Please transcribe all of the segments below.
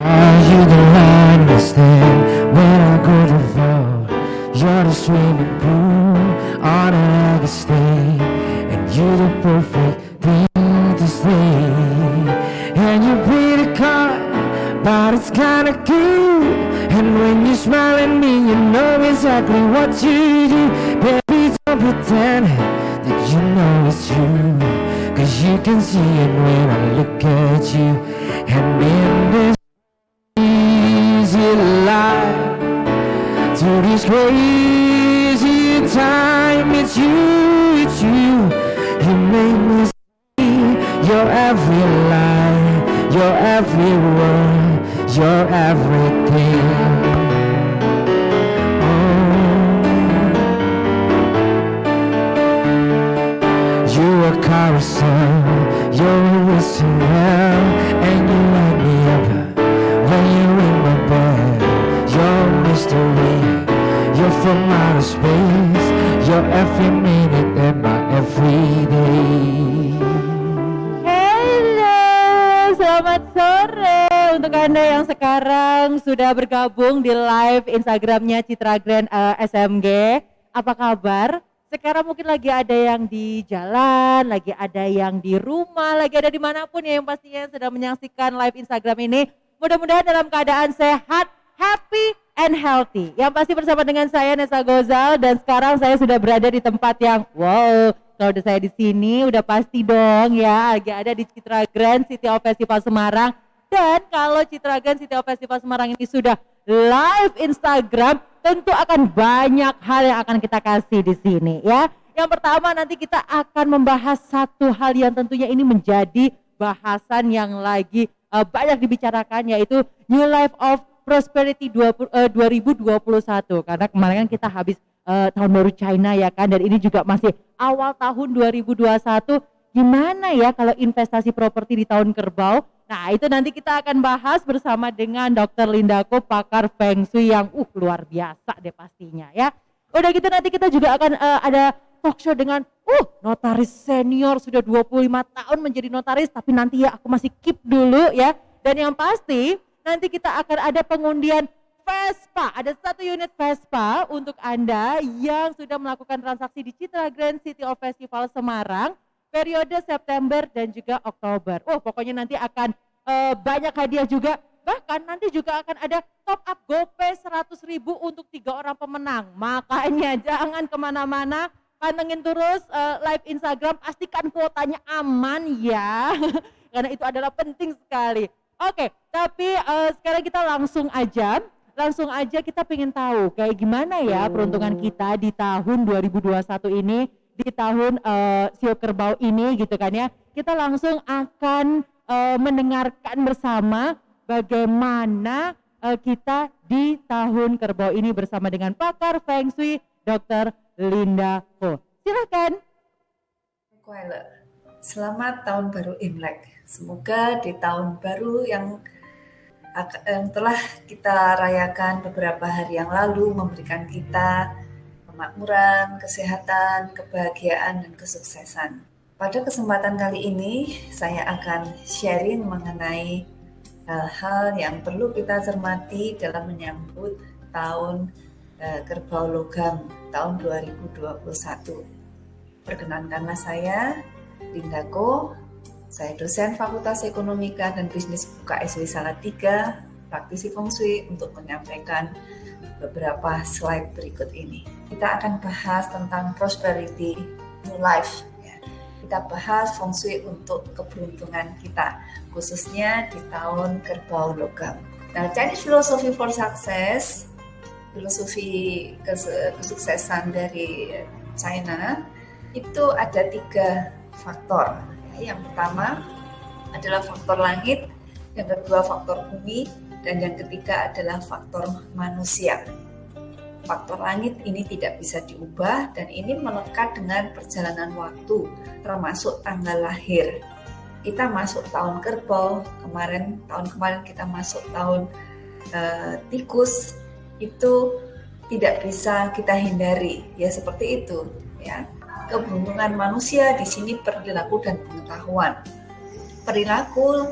Are you the line I stand when I go to fall? You're the swimming pool on a like stay, and you're the perfect thing to stay. And you play the card, but it's kinda cool. And when you smile at me, you know exactly what you do. Baby, don't pretend that you know it's true, 'cause you can see it when I look at you. And in this easy life, to this crazy time, it's you. You make me see your every lie, your every word, your everything. You're a carousel, you're a whistle well, and you light me up when you're in my bed. You're a mystery, you're from outer space, you're every minute and my everyday. Halo, selamat sore untuk Anda yang sekarang sudah bergabung di live Instagramnya Citra Grand SMG. Apa kabar? Sekarang mungkin lagi ada yang di jalan, lagi ada yang di rumah, lagi ada dimanapun ya yang pastinya sedang menyaksikan live Instagram ini. Mudah-mudahan dalam keadaan sehat, happy, and healthy. Yang pasti bersama dengan saya Nessa Gozal, dan sekarang saya sudah berada di tempat yang wow. Kalau udah saya di sini udah pasti dong ya, lagi ada di Citra Grand City of Festival Semarang. Dan kalau Citra Grand City of Festival Semarang ini sudah live Instagram, tentu akan banyak hal yang akan kita kasih di sini ya. Yang pertama, nanti kita akan membahas satu hal yang tentunya ini menjadi bahasan yang lagi banyak dibicarakan, yaitu New Life of Prosperity 2021. Karena kemarin kan kita habis tahun baru China ya kan, dan ini juga masih awal tahun 2021. Gimana ya kalau investasi properti di tahun kerbau? Nah, itu nanti kita akan bahas bersama dengan Dr. Linda Ko, pakar Feng Shui yang luar biasa deh pastinya ya. Udah gitu nanti kita juga akan ada talk show dengan notaris senior, sudah 25 tahun menjadi notaris, tapi nanti ya aku masih keep dulu ya. Dan yang pasti nanti kita akan ada pengundian Vespa, ada 1 unit Vespa untuk Anda yang sudah melakukan transaksi di Citra Grand City of Festival Semarang periode September dan juga Oktober. Pokoknya nanti akan banyak hadiah juga. Bahkan nanti juga akan ada top up GoPay 100.000 untuk 3 orang pemenang. Makanya jangan kemana-mana, pantengin terus live Instagram, pastikan kuotanya aman ya. Karena itu adalah penting sekali. Oke, tapi sekarang kita langsung aja kita pengen tahu kayak gimana ya peruntungan kita di tahun 2021 ini, di tahun Sio Kerbau ini gitu kan ya. Kita langsung akan mendengarkan bersama bagaimana kita di tahun Kerbau ini bersama dengan pakar Feng Shui Dr. Linda Ko. Silakan. Selamat tahun baru Imlek. Semoga di tahun baru yang telah kita rayakan beberapa hari yang lalu memberikan kita kemakmuran, kesehatan, kebahagiaan, dan kesuksesan. Pada kesempatan kali ini, saya akan sharing mengenai hal-hal yang perlu kita cermati dalam menyambut tahun Kerbau Logam tahun 2021. Perkenankanlah saya, Linda Ko. Saya dosen Fakultas Ekonomika dan Bisnis UKSW Salatiga, praktisi Feng Shui, untuk menyampaikan beberapa slide berikut ini. Kita akan bahas tentang prosperity new life. Ya. Kita bahas Feng Shui untuk keberuntungan kita, khususnya di tahun Kerbau Logam. Nah, Chinese Philosophy for Success, filosofi kesuksesan dari China, itu ada 3 faktor. Yang pertama adalah faktor langit, yang kedua faktor bumi, dan yang ketiga adalah faktor manusia. Faktor langit ini tidak bisa diubah dan ini melekat dengan perjalanan waktu, termasuk tanggal lahir. Kita masuk tahun Kerbau, tahun kemarin kita masuk tahun Tikus, itu tidak bisa kita hindari, ya seperti itu, ya. Keberuntungan manusia di sini perilaku dan pengetahuan. Perilaku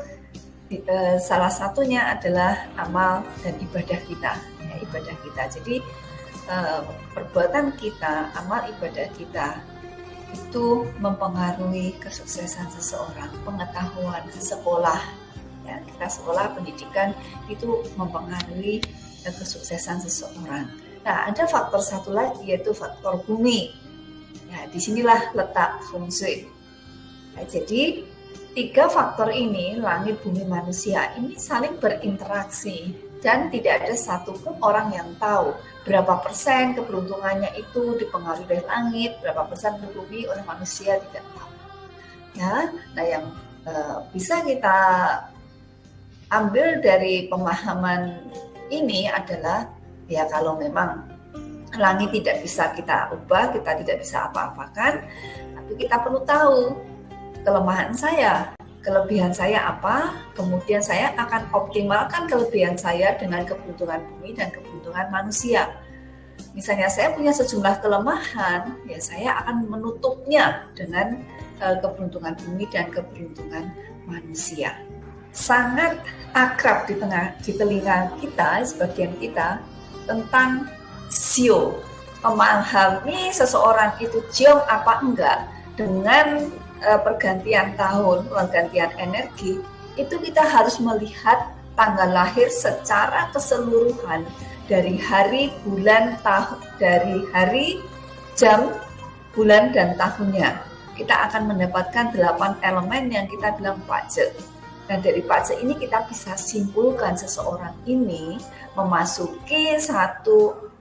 salah satunya adalah amal dan ibadah kita, ya, ibadah kita. Jadi perbuatan kita, amal ibadah kita itu mempengaruhi kesuksesan seseorang, pengetahuan, sekolah, ya, kita sekolah, pendidikan itu mempengaruhi kesuksesan seseorang. Nah, ada faktor satu lagi yaitu faktor bumi. Ya, disinilah letak feng shui. Nah, jadi 3 faktor ini, langit, bumi, manusia, ini saling berinteraksi dan tidak ada satupun orang yang tahu berapa persen keberuntungannya itu dipengaruhi oleh langit, berapa persen bumi oleh manusia, tidak tahu. Ya, nah yang bisa kita ambil dari pemahaman ini adalah ya kalau memang langit tidak bisa kita ubah, kita tidak bisa apa-apakan, tapi kita perlu tahu kelemahan saya, kelebihan saya apa, kemudian saya akan optimalkan kelebihan saya dengan keberuntungan bumi dan keberuntungan manusia. Misalnya saya punya sejumlah kelemahan, ya saya akan menutupnya dengan keberuntungan bumi dan keberuntungan manusia. Sangat akrab di telinga kita, sebagian kita, tentang sio, memahami seseorang itu jiong apa enggak dengan pergantian tahun, pergantian energi, itu kita harus melihat tanggal lahir secara keseluruhan dari hari, bulan, tahun, dari hari, jam, bulan, dan tahunnya. Kita akan mendapatkan 8 elemen yang kita bilang pace. Dan dari pace ini kita bisa simpulkan seseorang ini memasuki satu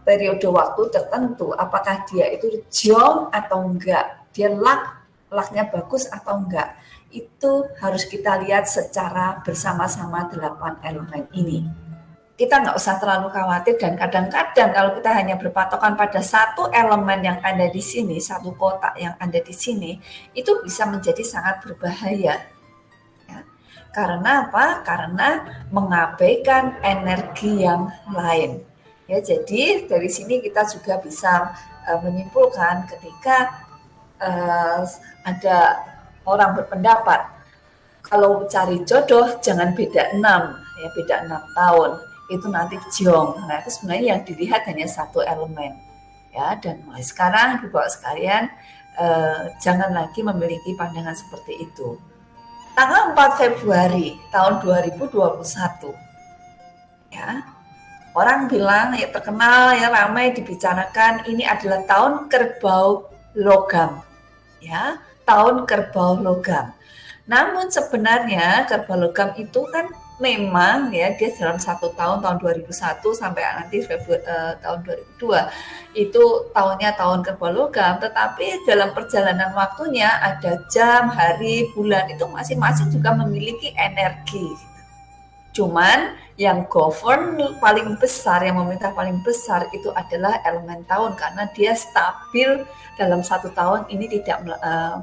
periode waktu tertentu, apakah dia itu jiong atau enggak, dia laknya bagus atau enggak, itu harus kita lihat secara bersama-sama 8 elemen ini. Kita nggak usah terlalu khawatir, dan kadang-kadang kalau kita hanya berpatokan pada satu elemen yang ada di sini, satu kotak yang ada di sini, itu bisa menjadi sangat berbahaya. Ya. Karena apa? Karena mengabaikan energi yang lain. Ya, jadi dari sini kita juga bisa menyimpulkan ketika ada orang berpendapat kalau cari jodoh jangan beda 6, ya beda 6 tahun, itu nanti jiong. Nah, itu sebenarnya yang dilihat hanya satu elemen. Ya, dan mulai sekarang Bapak sekalian jangan lagi memiliki pandangan seperti itu. Tanggal 4 Februari tahun 2021. Ya. Orang bilang ya terkenal ya ramai dibicarakan ini adalah tahun kerbau logam. Ya, tahun kerbau logam. Namun sebenarnya kerbau logam itu kan memang ya dia dalam 1 tahun 2001 sampai nanti tahun 2002 itu tahunnya tahun kerbau logam, tetapi dalam perjalanan waktunya ada jam, hari, bulan itu masing-masing juga memiliki energi. Cuman yang govern paling besar, yang memerintah paling besar itu adalah elemen tahun karena dia stabil dalam 1 tahun ini tidak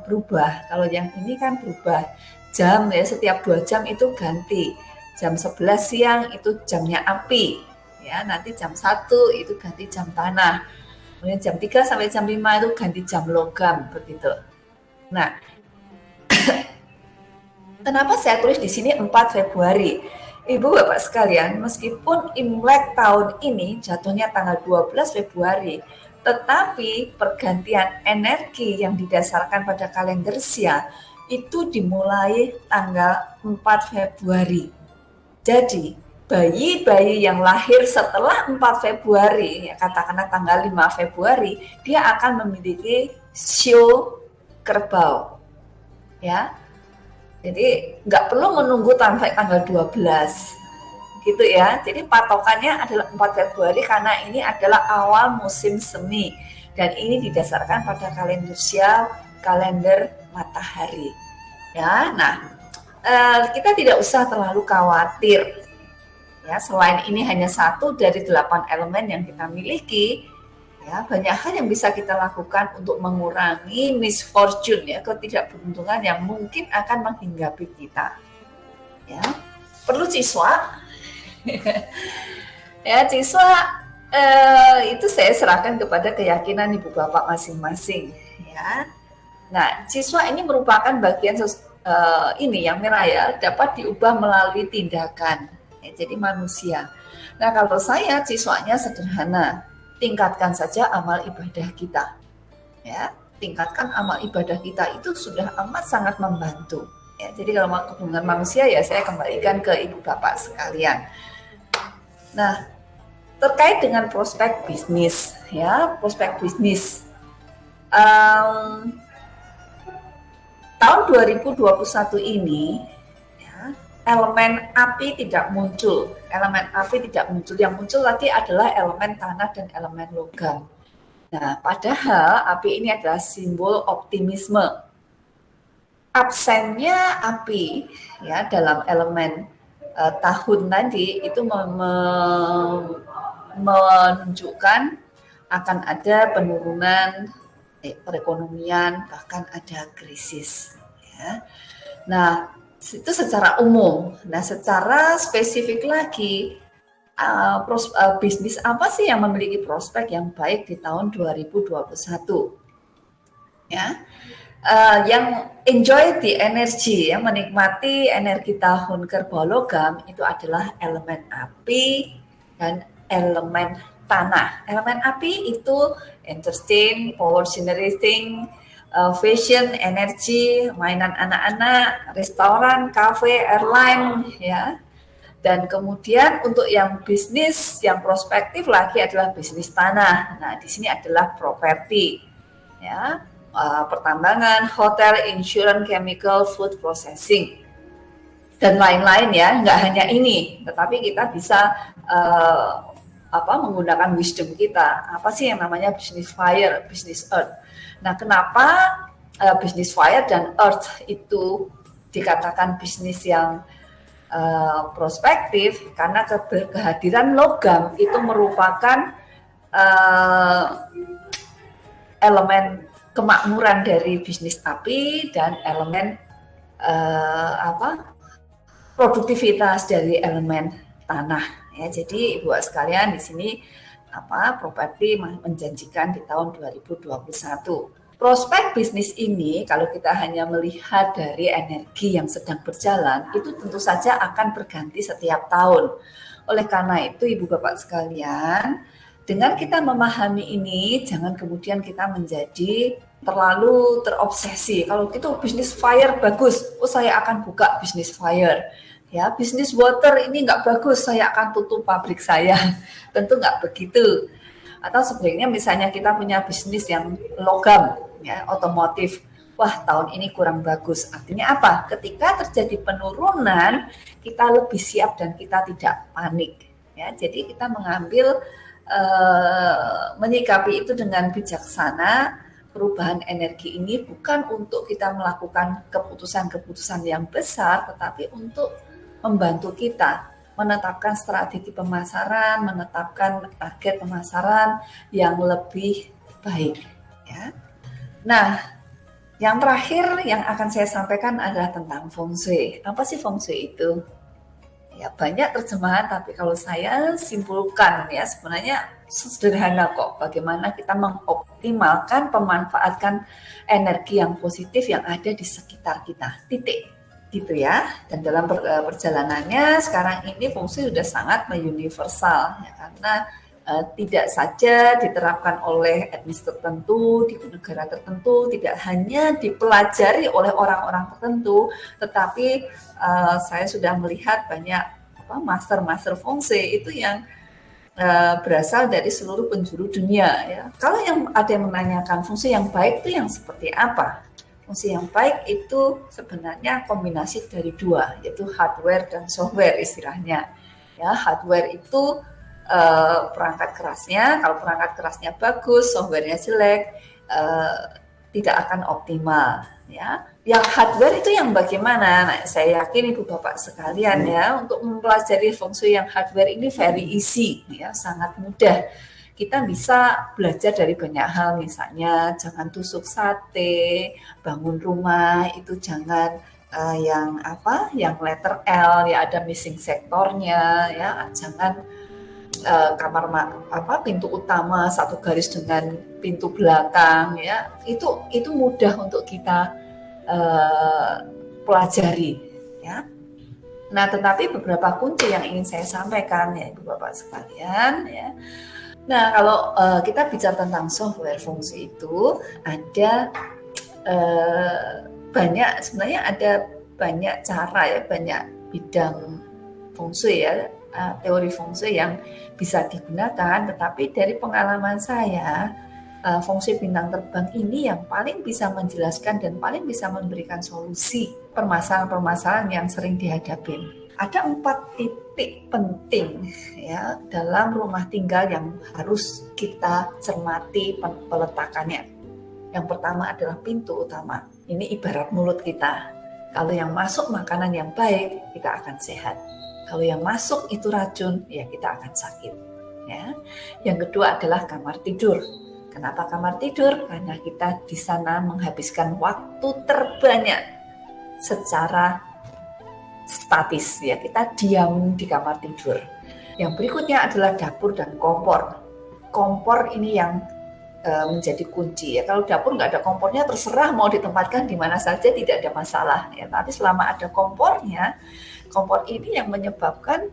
berubah. Kalau yang ini kan berubah jam ya, setiap 2 jam itu ganti. Jam 11 siang itu jamnya api, ya nanti jam 1 itu ganti jam tanah. Kemudian jam 3 sampai jam 5 itu ganti jam logam begitu. Nah, kenapa saya tulis di sini 4 Februari? Ibu Bapak sekalian, meskipun Imlek tahun ini jatuhnya tanggal 12 Februari, tetapi pergantian energi yang didasarkan pada kalender Sia itu dimulai tanggal 4 Februari. Jadi, bayi-bayi yang lahir setelah 4 Februari, ya katakanlah tanggal 5 Februari, dia akan memiliki sio kerbau. Ya. Jadi nggak perlu menunggu sampai tanggal 12 gitu ya. Jadi patokannya adalah 4 Februari karena ini adalah awal musim semi dan ini didasarkan pada kalender Sia, kalender matahari. Ya, nah kita tidak usah terlalu khawatir. Ya, selain ini hanya 1 dari 8 elemen yang kita miliki. Ya, banyak hal yang bisa kita lakukan untuk mengurangi misfortune ya, ketidakberuntungan yang mungkin akan menghinggapi kita. Ya, perlu ciswa. Ya, ciswa itu saya serahkan kepada keyakinan ibu bapak masing-masing. Ya, nah ciswa ini merupakan bagian ini yang merah ya, dapat diubah melalui tindakan. Ya, jadi manusia. Nah, kalau saya siswanya sederhana, tingkatkan saja amal ibadah kita. Ya, tingkatkan amal ibadah kita, itu sudah amat sangat membantu. Ya, jadi kalau hubungan manusia ya saya kembalikan ke ibu bapak sekalian. Nah, terkait dengan prospek bisnis, ya prospek bisnis. Tahun 2021 ini ya, elemen api tidak muncul. Yang muncul lagi adalah elemen tanah dan elemen logam. Nah, padahal api ini adalah simbol optimisme. Absennya api ya dalam elemen tahun tadi itu menunjukkan akan ada penurunan perekonomian, bahkan ada krisis. Ya. Nah, itu secara umum. Nah, secara spesifik lagi, bisnis apa sih yang memiliki prospek yang baik di tahun 2021? Ya, yang enjoy the energy, yang menikmati energi tahun kerbau logam itu adalah elemen api dan elemen tanah. Elemen api itu entertain, power generating, fashion, energi, mainan anak-anak, restoran, cafe, airline, ya. Dan kemudian untuk yang bisnis yang prospektif lagi adalah bisnis tanah. Nah, di sini adalah properti, ya, pertambangan, hotel, insurance, chemical, food processing, dan lain-lain ya. Nggak hanya ini, tetapi kita bisa menggunakan wisdom kita. Apa sih yang namanya bisnis fire, bisnis earth? Nah, kenapa bisnis fire dan earth itu dikatakan bisnis yang prospektif? Karena kehadiran logam itu merupakan elemen kemakmuran dari bisnis api dan elemen produktivitas dari elemen tanah. Ya, jadi Ibu sekalian di sini properti menjanjikan di tahun 2021. Prospek bisnis ini kalau kita hanya melihat dari energi yang sedang berjalan itu tentu saja akan berganti setiap tahun. Oleh karena itu Ibu Bapak sekalian, dengan kita memahami ini jangan kemudian kita menjadi terlalu terobsesi. Kalau itu bisnis fire bagus, saya akan buka bisnis fire. Ya, bisnis water ini nggak bagus, saya akan tutup pabrik saya. Tentu nggak begitu. Atau sebenarnya misalnya kita punya bisnis yang logam, ya, otomotif. Wah, tahun ini kurang bagus. Artinya apa? Ketika terjadi penurunan, kita lebih siap dan kita tidak panik. Ya, jadi kita mengambil, menyikapi itu dengan bijaksana. Perubahan energi ini bukan untuk kita melakukan keputusan-keputusan yang besar, tetapi untuk membantu kita menetapkan strategi pemasaran, menetapkan target pemasaran yang lebih baik. Ya. Nah, yang terakhir yang akan saya sampaikan adalah tentang feng shui. Apa sih feng shui itu? Ya, banyak terjemahan, tapi kalau saya simpulkan ya sebenarnya sederhana kok. Bagaimana kita mengoptimalkan, pemanfaatkan energi yang positif yang ada di sekitar kita. Titik. Gitu ya. Dan dalam perjalanannya sekarang ini fungsi sudah sangat universal ya, karena tidak saja diterapkan oleh etnis tertentu di negara tertentu, tidak hanya dipelajari oleh orang-orang tertentu, tetapi saya sudah melihat banyak master fungsi itu yang berasal dari seluruh penjuru dunia ya. Kalau yang ada yang menanyakan fungsi yang baik itu yang seperti apa? Fungsi yang baik itu sebenarnya kombinasi dari dua, yaitu hardware dan software istilahnya. Ya, hardware itu perangkat kerasnya, kalau perangkat kerasnya bagus, softwarenya jelek, tidak akan optimal. Ya, yang hardware itu yang bagaimana? Nah, saya yakin Ibu Bapak sekalian ya, untuk mempelajari feng shui yang hardware ini very easy, ya, sangat mudah. Kita bisa belajar dari banyak hal, misalnya jangan tusuk sate, bangun rumah itu jangan yang letter L ya, ada missing sektornya ya, jangan kamar pintu utama satu garis dengan pintu belakang ya, itu mudah untuk kita pelajari, ya. Nah, tetapi beberapa kunci yang ingin saya sampaikan ya Ibu Bapak sekalian ya. Nah, kalau kita bicara tentang software fungsi itu ada sebenarnya ada banyak cara ya, banyak bidang fungsi ya, teori fungsi yang bisa digunakan, tetapi dari pengalaman saya fungsi bintang terbang ini yang paling bisa menjelaskan dan paling bisa memberikan solusi permasalahan-permasalahan yang sering dihadapi. Ada 4 titik penting ya dalam rumah tinggal yang harus kita cermati peletakannya. Yang pertama adalah pintu utama. Ini ibarat mulut kita. Kalau yang masuk makanan yang baik, kita akan sehat. Kalau yang masuk itu racun, ya kita akan sakit. Ya. Yang kedua adalah kamar tidur. Kenapa kamar tidur? Karena kita di sana menghabiskan waktu terbanyak secara statis, ya kita diam di kamar tidur. Yang berikutnya adalah dapur dan kompor. Kompor ini yang menjadi kunci ya. Kalau dapur nggak ada kompornya terserah mau ditempatkan di mana saja tidak ada masalah ya. Tapi selama ada kompornya, kompor ini yang menyebabkan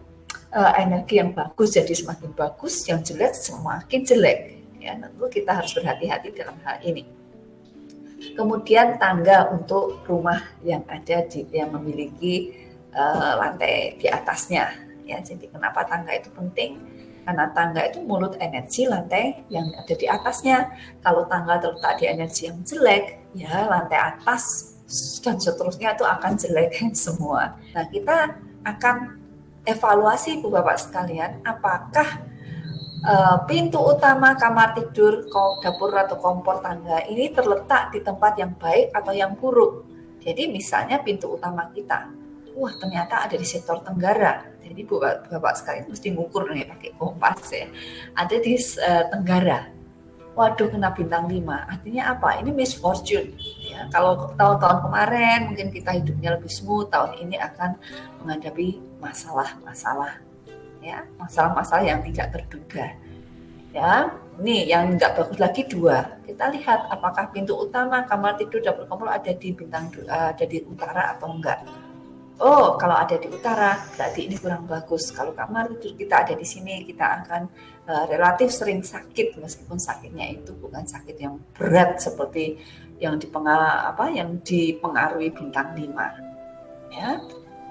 energi yang bagus jadi semakin bagus, yang jelek semakin jelek. Ya, tentu kita harus berhati-hati dalam hal ini. Kemudian tangga untuk rumah yang ada yang memiliki lantai di atasnya. Ya, jadi kenapa tangga itu penting? Karena tangga itu mulut energi lantai yang ada di atasnya. Kalau tangga terletak di energi yang jelek, ya lantai atas dan seterusnya itu akan jelek semua. Nah, kita akan evaluasi Ibu Bapak sekalian, apakah pintu utama kamar tidur, dapur atau kompor tangga ini terletak di tempat yang baik atau yang buruk. Jadi misalnya pintu utama kita, wah ternyata ada di sektor tenggara. Jadi Bapak sekalian mesti ngukur nih pakai kompas ya. Ada di tenggara. Waduh kena bintang 5. Artinya apa? Ini misfortune. Ya, kalau tahun-tahun kemarin mungkin kita hidupnya lebih smooth, tahun ini akan menghadapi masalah-masalah. Ya, masalah-masalah yang tidak terduga. Ya, ini yang nggak bagus lagi 2. Kita lihat apakah pintu utama kamar tidur dapur kompor ada di ada di utara atau enggak. Oh, kalau ada di utara berarti ini kurang bagus. Kalau kamar tidur kita ada di sini, kita akan relatif sering sakit meskipun sakitnya itu bukan sakit yang berat seperti yang dipengaruhi bintang 5. Ya.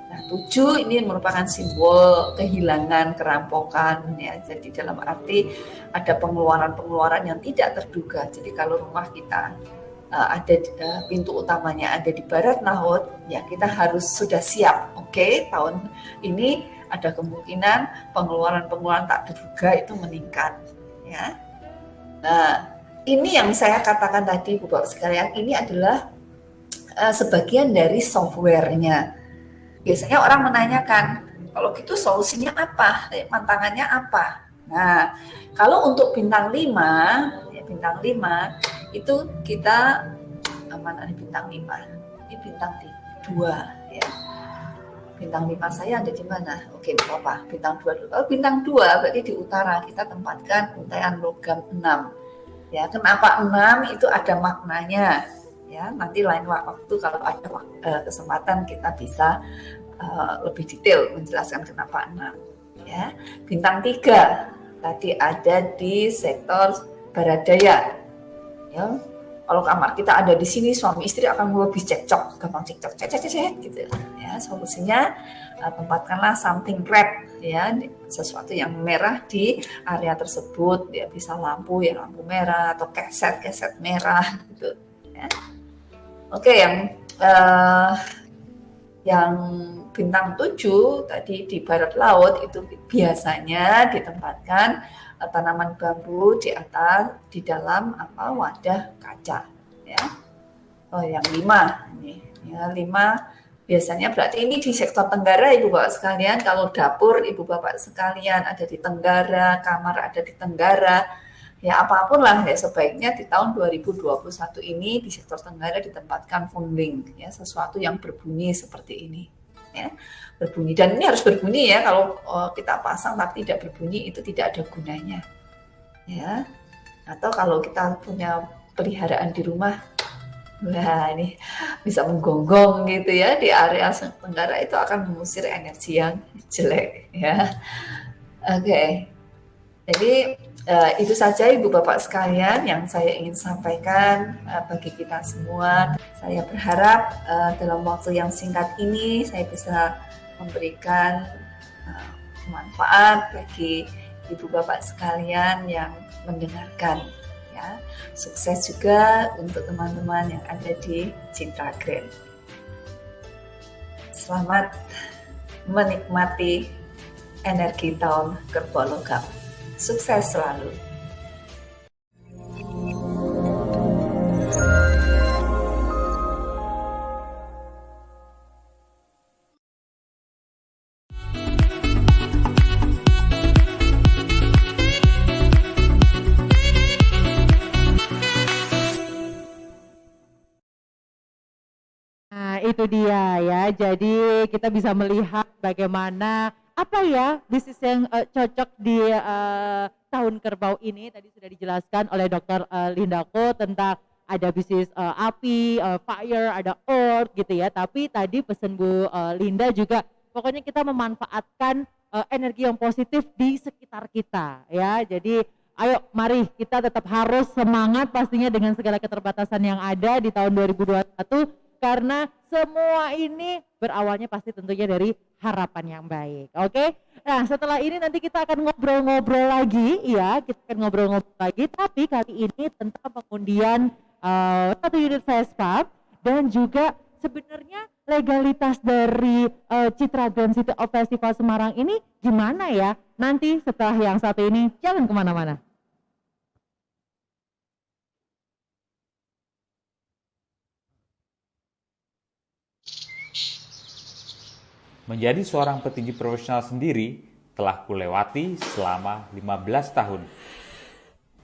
Nah, 7 ini merupakan simbol kehilangan, kerampokan ya. Jadi dalam arti ada pengeluaran-pengeluaran yang tidak terduga. Jadi kalau rumah kita ada pintu utamanya ada di barat laut, ya kita harus sudah siap. Oke, tahun ini ada kemungkinan pengeluaran-pengeluaran tak terduga itu meningkat ya. Nah, ini yang saya katakan tadi Bapak sekalian, ini adalah sebagian dari softwarenya. Biasanya orang menanyakan, kalau gitu solusinya apa? Tantangannya apa? Nah, kalau untuk bintang 5, ya bintang 5 itu kita mana nih bintang 5? Ini bintang 2 ya. Bintang 5 saya ada di mana? Oke, apa? Bintang 2 dulu. Oh, bintang 2 berarti di utara kita tempatkan untaian logam 6. Ya, kenapa 6? Itu ada maknanya. Ya, nanti lain waktu kalau ada kesempatan kita bisa lebih detail menjelaskan kenapa 6. Ya, bintang 3 tadi ada di sektor barat daya. Ya, kalau kamar kita ada di sini, suami istri akan lebih cekcok, gampang cekcok, cek gitu. Ya, solusinya tempatkanlah something red, ya, sesuatu yang merah di area tersebut. Ya, bisa lampu merah atau keset merah gitu. Ya. Oke, yang bintang 7 tadi di barat laut itu biasanya ditempatkan tanaman bambu di atas di dalam wadah kaca ya. Oh, yang 5 ini ya, 5 biasanya berarti ini di sektor tenggara Ibu Bapak sekalian. Kalau dapur Ibu Bapak sekalian ada di tenggara, kamar ada di tenggara, ya apapun lah ya, sebaiknya di tahun 2021 ini di sektor tenggara ditempatkan funding ya, sesuatu yang berbunyi seperti ini ya, berbunyi, dan ini harus berbunyi ya. Kalau kita pasang tapi tidak berbunyi itu tidak ada gunanya ya. Atau kalau kita punya peliharaan di rumah Nah, ini bisa menggonggong gitu ya di area tenggara, itu akan mengusir energi yang jelek ya. Oke. Jadi itu saja Ibu Bapak sekalian yang saya ingin sampaikan bagi kita semua. Saya berharap dalam waktu yang singkat ini saya bisa memberikan manfaat bagi Ibu Bapak sekalian yang mendengarkan. Ya, sukses juga untuk teman-teman yang ada di Citra Grand. Selamat menikmati energi tahun Kerbau Logam. Sukses selalu. Nah, itu dia ya. Jadi kita bisa melihat bagaimana apa ya bisnis yang cocok di tahun kerbau ini. Tadi sudah dijelaskan oleh Dr. Lindako tentang ada bisnis api, fire, ada earth gitu ya. Tapi tadi pesan Bu Linda juga pokoknya kita memanfaatkan energi yang positif di sekitar kita ya. Jadi ayo mari kita tetap harus semangat pastinya dengan segala keterbatasan yang ada di tahun 2021 karena semua ini berawalnya pasti tentunya dari harapan yang baik. Oke? Nah, setelah ini nanti kita akan ngobrol-ngobrol lagi ya, kita akan ngobrol-ngobrol lagi tapi kali ini tentang pengundian satu unit Vespa dan juga sebenarnya legalitas dari Citra Grand City of Festival Semarang ini gimana ya? Nanti setelah yang satu ini jangan kemana-mana. Menjadi seorang petinju profesional sendiri telah kulewati selama 15 tahun.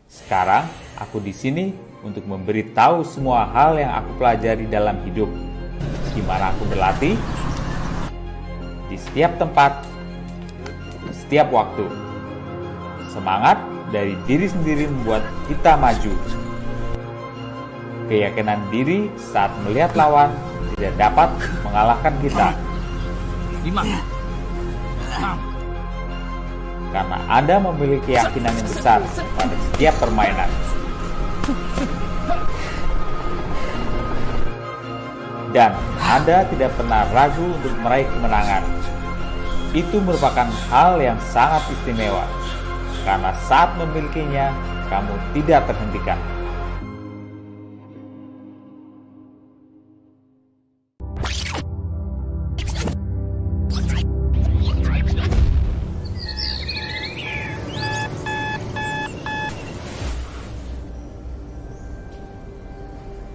Sekarang aku di sini untuk memberitahu semua hal yang aku pelajari dalam hidup. Gimana aku berlatih di setiap tempat, di setiap waktu. Semangat dari diri sendiri membuat kita maju. Keyakinan diri saat melihat lawan tidak dapat mengalahkan kita. Karena Anda memiliki keyakinan yang besar pada setiap permainan. Dan Anda tidak pernah ragu untuk meraih kemenangan. Itu merupakan hal yang sangat istimewa. Karena saat memilikinya, kamu tidak terhentikan.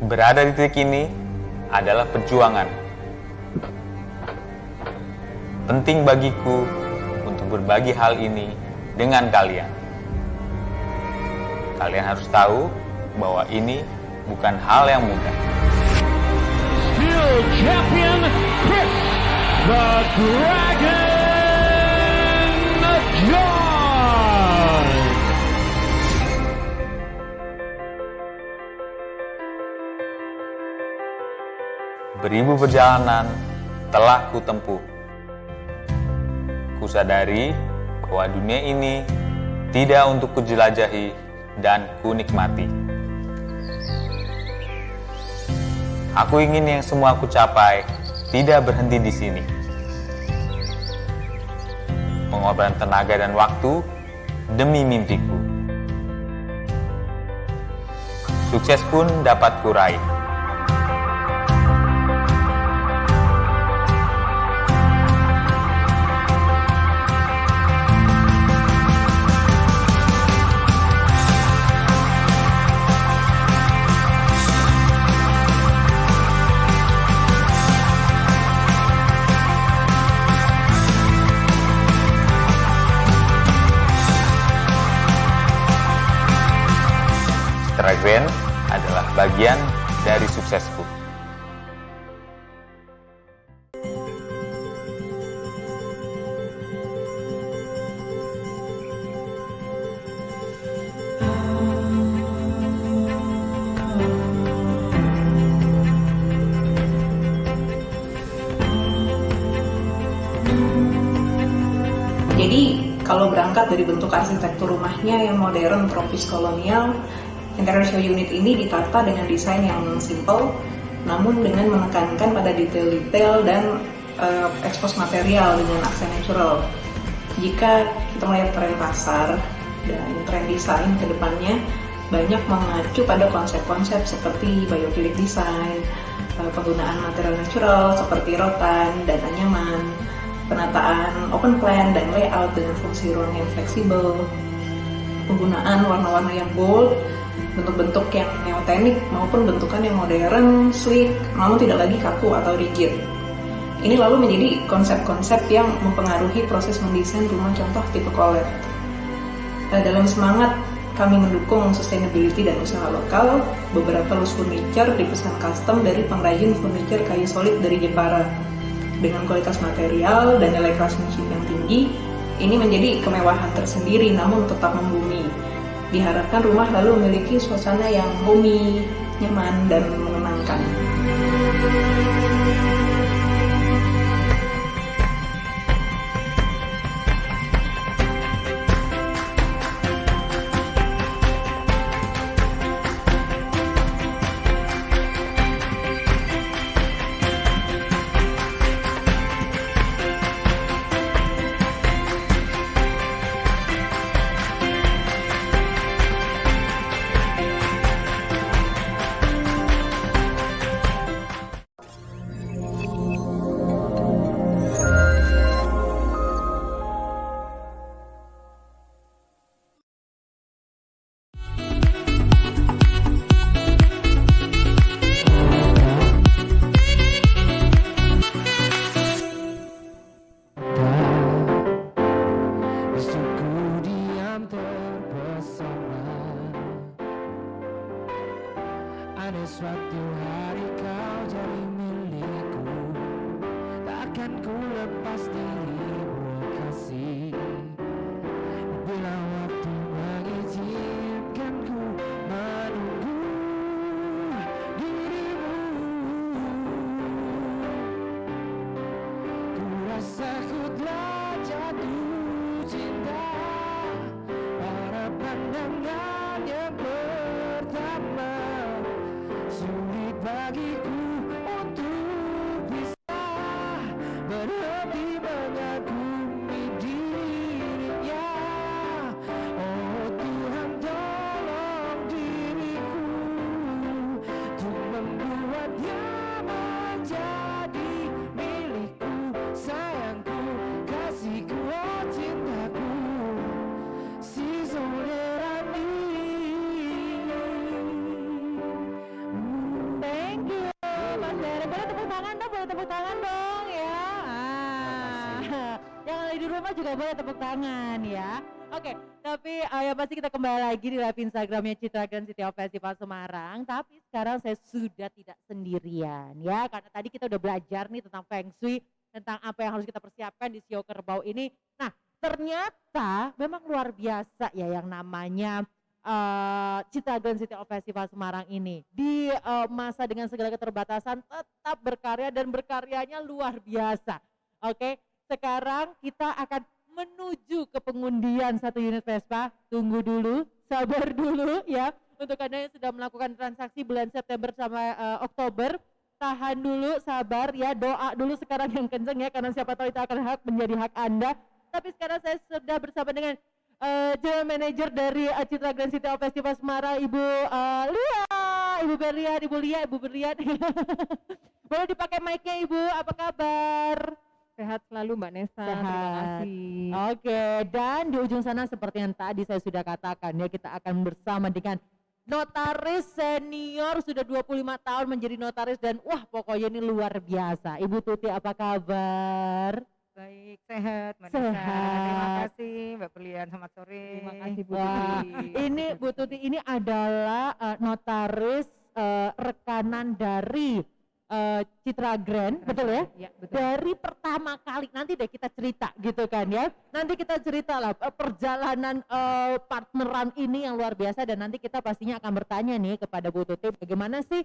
Berada di titik ini adalah perjuangan. Penting bagiku untuk berbagi hal ini dengan kalian. Kalian harus tahu bahwa ini bukan hal yang mudah. Still champion Chris the Dragon John. Beribu perjalanan telah kutempuh. Kusadari bahwa dunia ini tidak untuk kujelajahi dan kunikmati. Aku ingin yang semua aku capai tidak berhenti di sini. Mengorbankan tenaga dan waktu demi mimpiku. Sukses pun dapat kuraih. Citra Grand adalah bagian dari suksesku. Jadi kalau berangkat dari bentuk arsitektur rumahnya yang modern tropis kolonial, interior show unit ini ditata dengan desain yang simple, namun dengan menekankan pada detail-detail dan ekspos material dengan aksen natural. Jika kita melihat tren pasar dan tren desain ke depannya, banyak mengacu pada konsep-konsep seperti biophilic design, penggunaan material natural seperti rotan dan anyaman, penataan open plan dan layout dengan fungsi ruang yang fleksibel, penggunaan warna-warna yang bold, bentuk-bentuk yang neotenik maupun bentukan yang modern, sleek, namun tidak lagi kaku atau rigid. Ini lalu menjadi konsep-konsep yang mempengaruhi proses mendesain rumah contoh tipe Colette. Dalam semangat kami mendukung sustainability dan usaha lokal, beberapa loose furniture dipesan custom dari pengrajin furniture kayu solid dari Jepara. Dengan kualitas material dan nilai craftsmanship yang tinggi, ini menjadi kemewahan tersendiri namun tetap membumi. Diharapkan rumah lalu memiliki suasana yang homey, nyaman, dan menenangkan. Istriku diam terpesona. Ada suatu hari kau jadi milikku, takkan ku lepas dirimu kasih. Bila waktu mengizinkan ku menunggu dirimu, ku rasa ku telah jatuh cinta pada pandangan yang pertama. Sulit bagiku untuk bisa berhenti mengagumi dirinya. Oh Tuhan, tolong diriku untuk membuatnya menjadi milikku. Sayangku, kasihku, oh cintaku, si saudarani. Thank you, Mas Dara. Boleh tepuk tangan dong, boleh tepuk tangan dong ya. Yang ada di rumah juga boleh tepuk tangan ya. Oke, tapi ya pasti kita kembali lagi di live Instagramnya Citra Grand City of Festival Semarang. Tapi sekarang saya sudah tidak sendirian ya, karena tadi kita udah belajar nih tentang Feng Shui, tentang apa yang harus kita persiapkan di Sio Kerbau ini. Nah, ternyata memang luar biasa ya yang namanya Citra Grand City of Festival Semarang ini. Di masa dengan segala keterbatasan tetap berkarya dan berkaryanya luar biasa. Oke, sekarang kita akan menuju ke pengundian satu unit Vespa. Tunggu dulu, sabar dulu ya. Untuk Anda yang sudah melakukan transaksi bulan September sampai Oktober, tahan dulu, sabar ya, doa dulu sekarang yang kenceng ya, karena siapa tahu itu akan menjadi hak Anda. Tapi sekarang saya sudah bersama dengan General Manager dari Citra Grand City of Festival Semarang, Ibu Lia, Ibu Berlian, Ibu Lia, Ibu Berlian. Boleh dipakai mic-nya Ibu, apa kabar? Sehat selalu Mbak Nesa, terima Sehat. kasih. Oke, dan di ujung sana seperti yang tadi saya sudah katakan ya, kita akan bersama dengan notaris senior, sudah 25 tahun menjadi notaris dan wah pokoknya ini luar biasa. Ibu Tuti, apa kabar? Baik, sehat Mbak Nesa. Sehat. Terima kasih Mbak Berlian, selamat sore. Terima kasih Bu Wah, Tuti. Ini Bu Tuti ini adalah notaris rekanan dari Citra Grand, betul ya? Ya, betul. Dari pertama kali, nanti deh kita cerita gitu kan ya. Nanti kita cerita lah perjalanan partneran ini yang luar biasa, dan nanti kita pastinya akan bertanya nih kepada Bu Tuti, bagaimana sih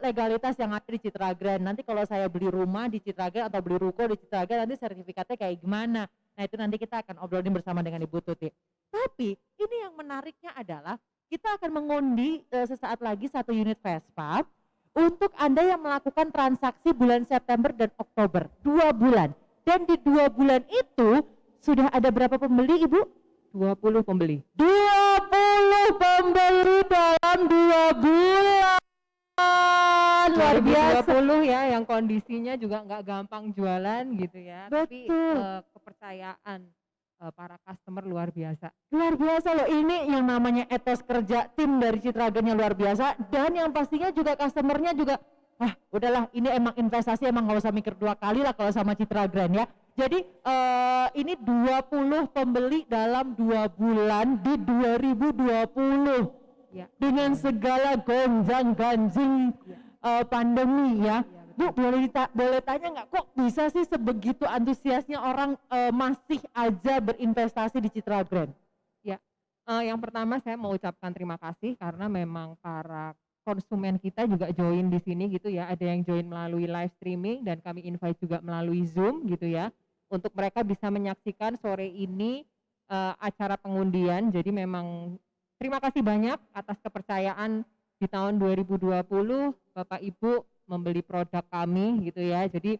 legalitas yang ada di Citra Grand. Nanti kalau saya beli rumah di Citra Grand atau beli ruko di Citra Grand, nanti sertifikatnya kayak gimana. Nah itu nanti kita akan obrolin bersama dengan Ibu Tuti. Tapi ini yang menariknya adalah kita akan mengundi sesaat lagi 1 unit Vespa untuk Anda yang melakukan transaksi bulan September dan Oktober, 2 bulan. Dan di 2 bulan itu sudah ada berapa pembeli Ibu? 20 pembeli. 20 pembeli dalam 2 bulan. Luar biasa. 2020 ya, yang kondisinya juga nggak gampang jualan gitu ya. Tapi Betul. kepercayaan para customer luar biasa. Luar biasa loh, ini yang namanya etos kerja tim dari Citra Grand-nya luar biasa, dan yang pastinya juga customernya juga, wah udahlah ini emang investasi, emang nggak usah mikir 2 kali lah kalau sama Citra Grand ya. Jadi ini 20 pembeli dalam 2 bulan di 2020 Ya. dengan segala gonjang ganjing pandemi ya. Bu, boleh tanya nggak, kok bisa sih sebegitu antusiasnya orang masih aja berinvestasi di Citra Grand? Yang pertama saya mau ucapkan terima kasih karena memang para konsumen kita juga join di sini gitu ya. Ada yang join melalui live streaming dan kami invite juga melalui Zoom gitu ya. Untuk mereka bisa menyaksikan sore ini acara pengundian. Jadi memang terima kasih banyak atas kepercayaan di tahun 2020 Bapak Ibu membeli produk kami gitu ya. Jadi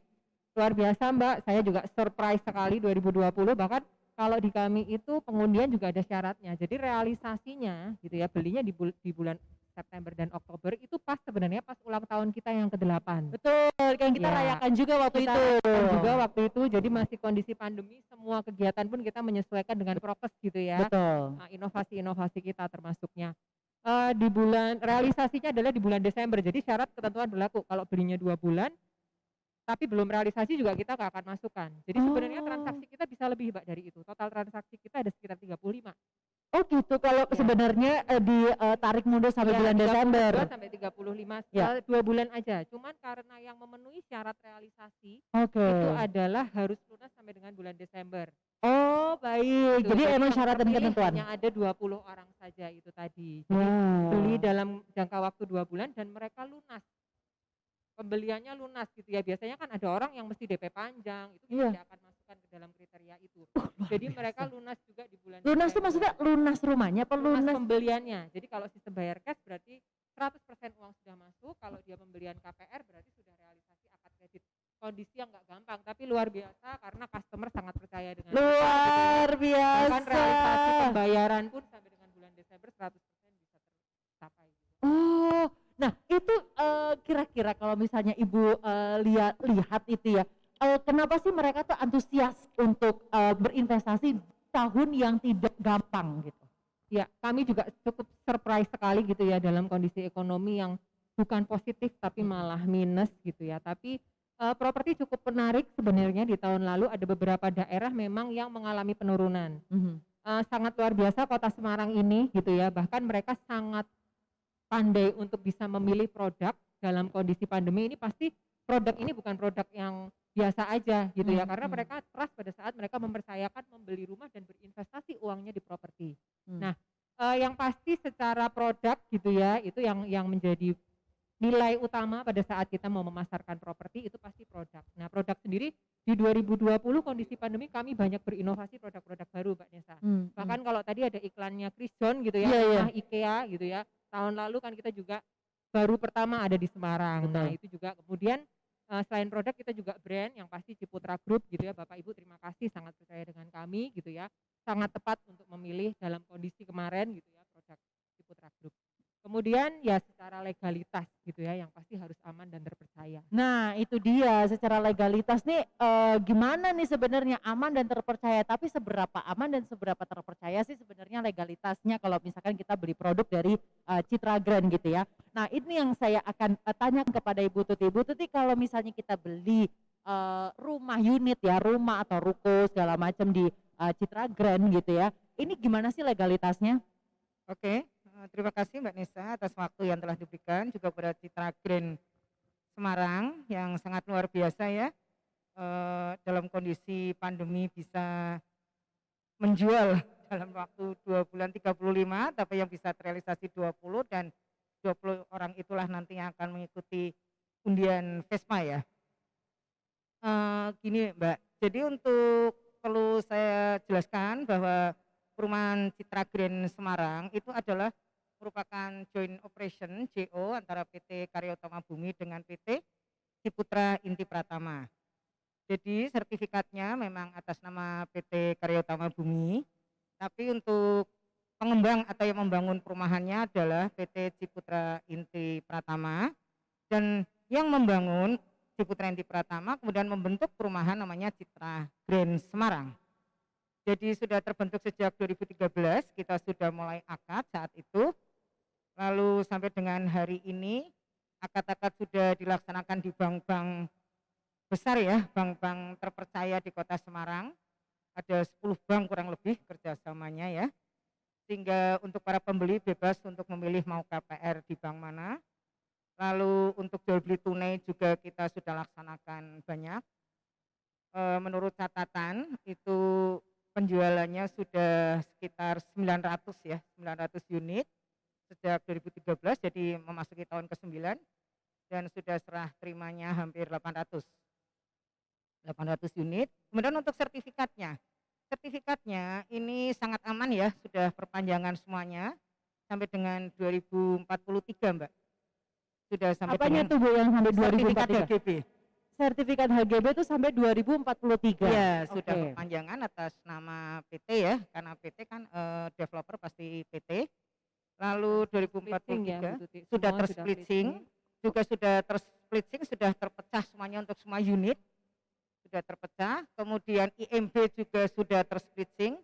luar biasa Mbak, saya juga surprise sekali 2020, bahkan kalau di kami itu pengundian juga ada syaratnya. Jadi realisasinya gitu ya, belinya di bulan September dan Oktober itu sebenarnya pas ulang tahun kita yang ke-8. Betul, kan kita Ya, rayakan juga waktu Kita itu. rayakan juga waktu itu, jadi masih kondisi pandemi, semua kegiatan pun kita menyesuaikan dengan prokes gitu ya. Betul. Inovasi-inovasi kita termasuknya. Di bulan realisasinya adalah di bulan Desember, jadi syarat ketentuan berlaku kalau belinya 2 bulan tapi belum realisasi juga kita nggak akan masukkan. Jadi sebenarnya transaksi kita bisa lebih Mbak dari itu. Total transaksi kita ada sekitar 35. Oh gitu, kalau Ya. sebenarnya ditarik mundur sampai bulan Desember. 32 sampai 35, Ya. 2 bulan aja. Cuman karena yang memenuhi syarat realisasi Oke. itu adalah harus lunas sampai dengan bulan Desember. Oh baik, Gitu. jadi emang yang syarat dan terpilih ketentuan. hanya ada 20 orang saja itu tadi. Jadi Wow. beli dalam jangka waktu 2 bulan dan mereka lunas. Pembeliannya lunas gitu ya. Biasanya kan ada orang yang mesti DP panjang, itu kita Iya. tidak akan masukkan ke dalam kriteria itu. Jadi mereka lunas juga di bulan Lunas tuh Desember. maksudnya lunas rumahnya apa Lunas lunas? pembeliannya. Jadi kalau sistem bayar cash berarti 100% uang sudah masuk, kalau dia pembelian KPR berarti sudah realisasi akad kredit. Kondisi yang nggak gampang, tapi luar biasa karena customer sangat percaya dengan kita, gitu ya. Luar Bahkan realisasi biasa. pembayaran pun sampai dengan bulan Desember 100% bisa tercapai. Oh, nah itu kira-kira kalau misalnya Ibu lihat itu ya, kenapa sih mereka tuh antusias untuk berinvestasi tahun yang tidak gampang gitu? Ya, kami juga cukup surprise sekali gitu ya dalam kondisi ekonomi yang bukan positif tapi malah minus gitu ya. Tapi properti cukup menarik sebenarnya di tahun lalu ada beberapa daerah memang yang mengalami penurunan. Sangat luar biasa Kota Semarang ini gitu ya. Bahkan mereka sangat pandai untuk bisa memilih produk dalam kondisi pandemi ini. Pasti produk ini bukan produk yang biasa aja gitu ya, karena mereka trust pada saat mereka mempercayakan membeli rumah dan berinvestasi uangnya di properti. Nah, yang pasti secara produk gitu ya, itu yang menjadi nilai utama pada saat kita mau memasarkan properti itu pasti produk. Nah, produk sendiri di 2020 kondisi pandemi kami banyak berinovasi produk-produk baru Mbak Nesa. Bahkan kalau tadi ada iklannya Chris John gitu ya, Iya, iya. rumah IKEA gitu ya. Tahun lalu kan kita juga baru pertama ada di Semarang. Betul. Nah, itu juga kemudian selain produk kita juga brand yang pasti Ciputra Group gitu ya. Bapak Ibu terima kasih sangat percaya dengan kami gitu ya. Sangat tepat untuk memilih dalam kondisi kemarin gitu ya produk Ciputra Group. Kemudian ya secara legalitas gitu ya yang pasti harus aman dan terpercaya. Nah itu dia, secara legalitas nih gimana nih sebenarnya aman dan terpercaya, tapi seberapa aman dan seberapa terpercaya sih sebenarnya legalitasnya kalau misalkan kita beli produk dari Citra Grand gitu ya. Nah ini yang saya akan tanya kepada Ibu Tuti. Ibu Tuti, kalau misalnya kita beli rumah unit ya, rumah atau ruko segala macam di Citra Grand gitu ya, ini gimana sih legalitasnya? Oke, terima kasih Mbak Nesa atas waktu yang telah diberikan juga kepada Citra Grand Semarang yang sangat luar biasa ya. Dalam kondisi pandemi bisa menjual dalam waktu 2 bulan 35, tapi yang bisa terrealisasi 20 dan 20 orang itulah nanti yang akan mengikuti undian Vespa ya. Gini Mbak, jadi untuk perlu saya jelaskan bahwa perumahan Citra Grand Semarang itu adalah merupakan joint operation JO antara PT Karya Utama Bumi dengan PT Ciputra Inti Pratama. Jadi sertifikatnya memang atas nama PT Karya Utama Bumi, tapi untuk pengembang atau yang membangun perumahannya adalah PT Ciputra Inti Pratama, dan yang membangun Ciputra Inti Pratama kemudian membentuk perumahan namanya Citra Grand Semarang. Jadi sudah terbentuk sejak 2013, kita sudah mulai akad saat itu, lalu sampai dengan hari ini akad-akad sudah dilaksanakan di bank-bank besar ya, bank-bank terpercaya di Kota Semarang, ada 10 bank kurang lebih kerjasamanya ya, sehingga untuk para pembeli bebas untuk memilih mau KPR di bank mana. Lalu untuk jual beli tunai juga kita sudah laksanakan banyak. Menurut catatan itu penjualannya sudah sekitar 900 ya, 900 unit sejak 2013, jadi memasuki tahun ke-9, dan sudah serah terimanya hampir 800 unit. Kemudian untuk sertifikatnya ini sangat aman ya, sudah perpanjangan semuanya sampai dengan 2043 Mbak. Sudah sampai Apanya dengan tuh Bu yang sampai sertifikat 2043? HGB. Sertifikat HGB itu sampai 2043. Iya, sudah Oke. perpanjangan atas nama PT ya, karena PT kan developer pasti PT. Lalu Splitting ya, 2043 Bu Tuti. sudah Semua tersplitsing, juga sudah tersplitsing, sudah terpecah semuanya untuk semua unit, sudah terpecah. Kemudian IMB juga sudah tersplitsing,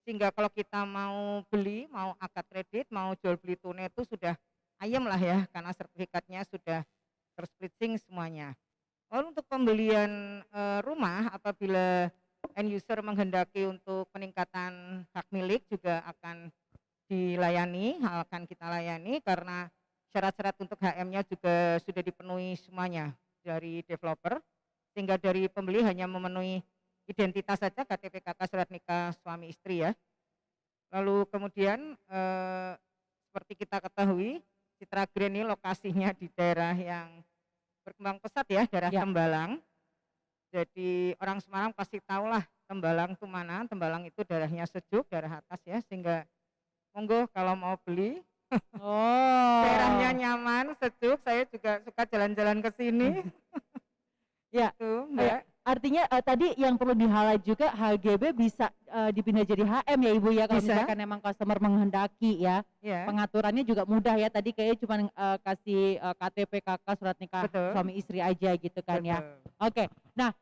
sehingga kalau kita mau beli, mau akad kredit, mau jual beli tunai itu sudah ayam lah ya, karena sertifikatnya sudah tersplitsing semuanya. Lalu untuk pembelian rumah, apabila end user menghendaki untuk peningkatan hak milik juga akan dilayani, akan kita layani, karena syarat-syarat untuk HM-nya juga sudah dipenuhi semuanya dari developer, sehingga dari pembeli hanya memenuhi identitas saja, KTP KK surat nikah suami istri ya. Lalu kemudian seperti kita ketahui, Citra Grand ini lokasinya di daerah yang berkembang pesat ya, daerah Ya. Tembalang. Jadi orang Semarang pasti tahulah Tembalang itu mana. Tembalang itu daerahnya sejuk, daerah atas ya, sehingga monggo kalau mau beli, Oh. daerahnya nyaman, sejuk. Saya juga suka jalan-jalan ke sini. Ya. Tuh, Mbak. Artinya tadi yang perlu di-highlight juga HGB bisa dipindah jadi HM ya Ibu ya, kalau Bisa. misalkan emang customer menghendaki ya. Ya, Pengaturannya juga mudah ya, tadi kayaknya cuma kasih KTP KK surat nikah Betul. suami istri aja gitu kan ya. betul. Oke, nah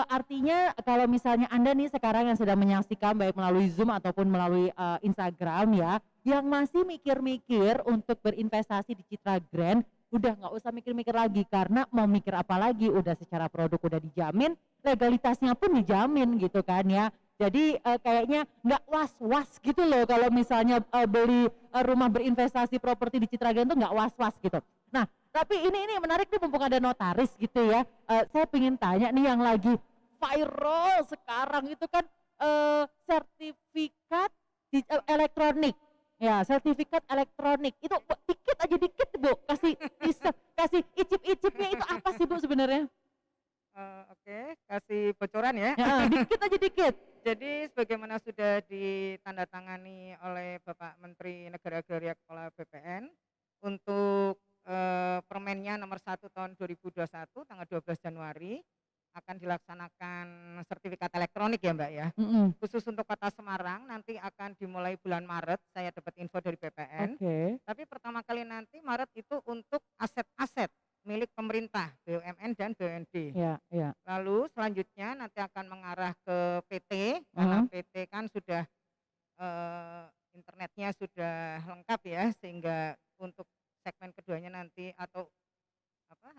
artinya kalau misalnya Anda nih sekarang yang sedang menyaksikan baik melalui Zoom ataupun melalui Instagram ya, yang masih mikir-mikir untuk berinvestasi di Citra Grand, udah nggak usah mikir-mikir lagi, karena mau mikir apa lagi, udah secara produk udah dijamin, legalitasnya pun dijamin gitu kan ya. Jadi kayaknya nggak was-was gitu loh kalau misalnya beli rumah berinvestasi properti di Citra Grand tuh nggak was-was gitu. Nah, tapi ini menarik nih, mumpung ada notaris gitu ya. Saya pengen tanya nih, yang lagi viral sekarang itu kan sertifikat elektronik. Ya, sertifikat elektronik itu dikit Bu, kasih icip-icipnya itu apa sih Bu sebenarnya? Oke, kasih bocoran ya. Ya, dikit. Jadi sebagaimana sudah ditandatangani oleh Bapak Menteri Negara Agraria Kepala BPN untuk Permennya nomor 1 tahun 2021 tanggal 12 Januari akan dilaksanakan sertifikat elektronik ya Mbak ya. Khusus untuk Kota Semarang nanti akan dimulai bulan Maret, saya dapat info dari BPN. Oke. Tapi pertama kali nanti Maret itu untuk aset-aset milik pemerintah, BUMN dan BUMD. Ya. Lalu selanjutnya nanti akan mengarah ke PT, karena PT kan sudah internetnya sudah lengkap ya, sehingga untuk segmen keduanya nanti atau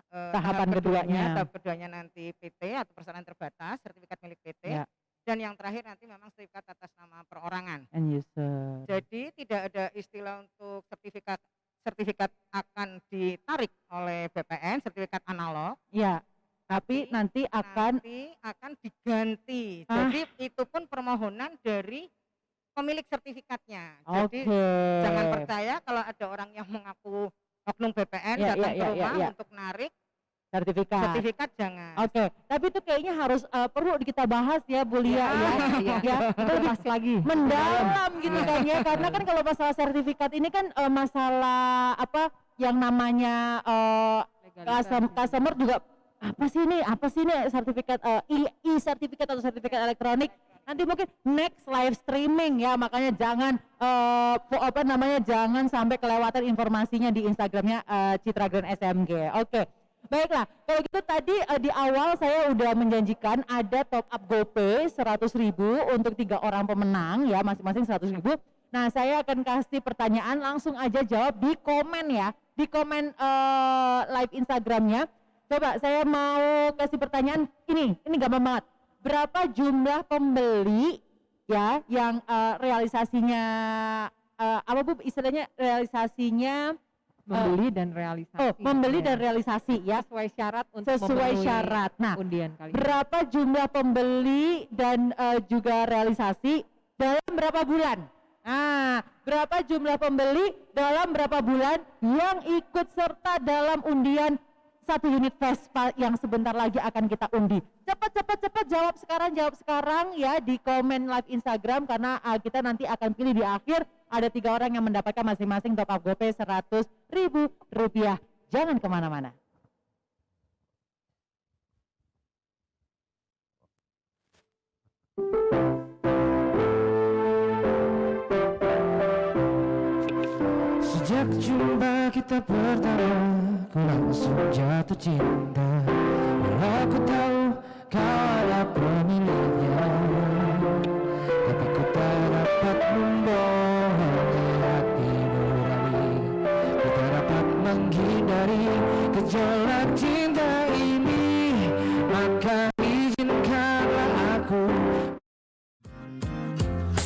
Tahapan keduanya. tahap keduanya nanti PT atau perseroan terbatas, sertifikat milik PT. Ya. Dan yang terakhir nanti memang sertifikat atas nama perorangan. End user. Jadi tidak ada istilah untuk sertifikat akan ditarik oleh BPN, sertifikat analog. Ya. Tapi nanti akan diganti. Jadi itu pun permohonan dari pemilik sertifikatnya. Jadi Oke. jangan percaya kalau ada orang yang mengaku oknum BPN Iya, datang iya, ke iya, rumah iya. untuk narik sertifikat. sertifikat jangan. Oke, tapi itu kayaknya harus perlu kita bahas ya Bu Lia ya. Ya, kita lebih Pas lagi. mendalam gitu kan ya, karena kan kalau masalah sertifikat ini kan masalah apa yang namanya customer juga apa sih ini sertifikat e-sertifikat atau sertifikat elektronik, nanti mungkin next live streaming ya, makanya jangan jangan sampai kelewatan informasinya di Instagramnya Citra Grand SMG. Oke. Baiklah, kalau gitu tadi di awal saya udah menjanjikan ada top up GoPay 100.000 untuk 3 orang pemenang ya, masing-masing 100.000. Nah, saya akan kasih pertanyaan, langsung aja jawab di komen ya, di komen live Instagramnya. Coba saya mau kasih pertanyaan ini gampang banget. Berapa jumlah pembeli ya yang realisasinya apa Bu istilahnya realisasinya Membeli dan realisasi. membeli dan Ya. realisasi ya. Sesuai syarat untuk Sesuai memenuhi syarat. Nah, undian kali ini. berapa jumlah pembeli dan juga realisasi dalam berapa bulan? Nah, berapa jumlah pembeli dalam berapa bulan yang ikut serta dalam undian 1 unit Vespa yang sebentar lagi akan kita undi. Cepat jawab sekarang ya di komen live Instagram, karena kita nanti akan pilih di akhir ada 3 orang yang mendapatkan masing-masing top up GoPay 100.000 rupiah. Jangan kemana-mana. Sejak jumpa kita pertama, ku langsung jatuh cinta. Walau ku tahu kau adalah pemiliknya, tapi ku tak dapat membohongi hati nurani. Ku tak dapat menghindari gejolak cinta ini. Maka izinkanlah aku.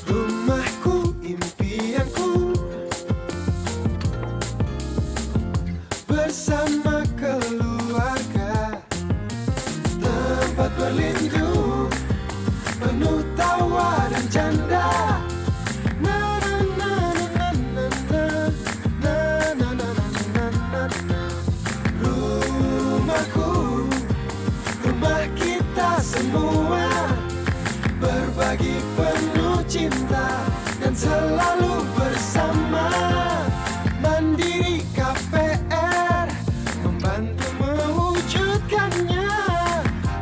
Rumahku, impianku, bersama keluarga, tempat berlindung, penuh tawa dan canda. Na na na na na na na na na na na na. Rumahku, rumah kita semua, berbagi penuh cinta dan selalu bersama. Mandiri KPR membantu mewujudkannya,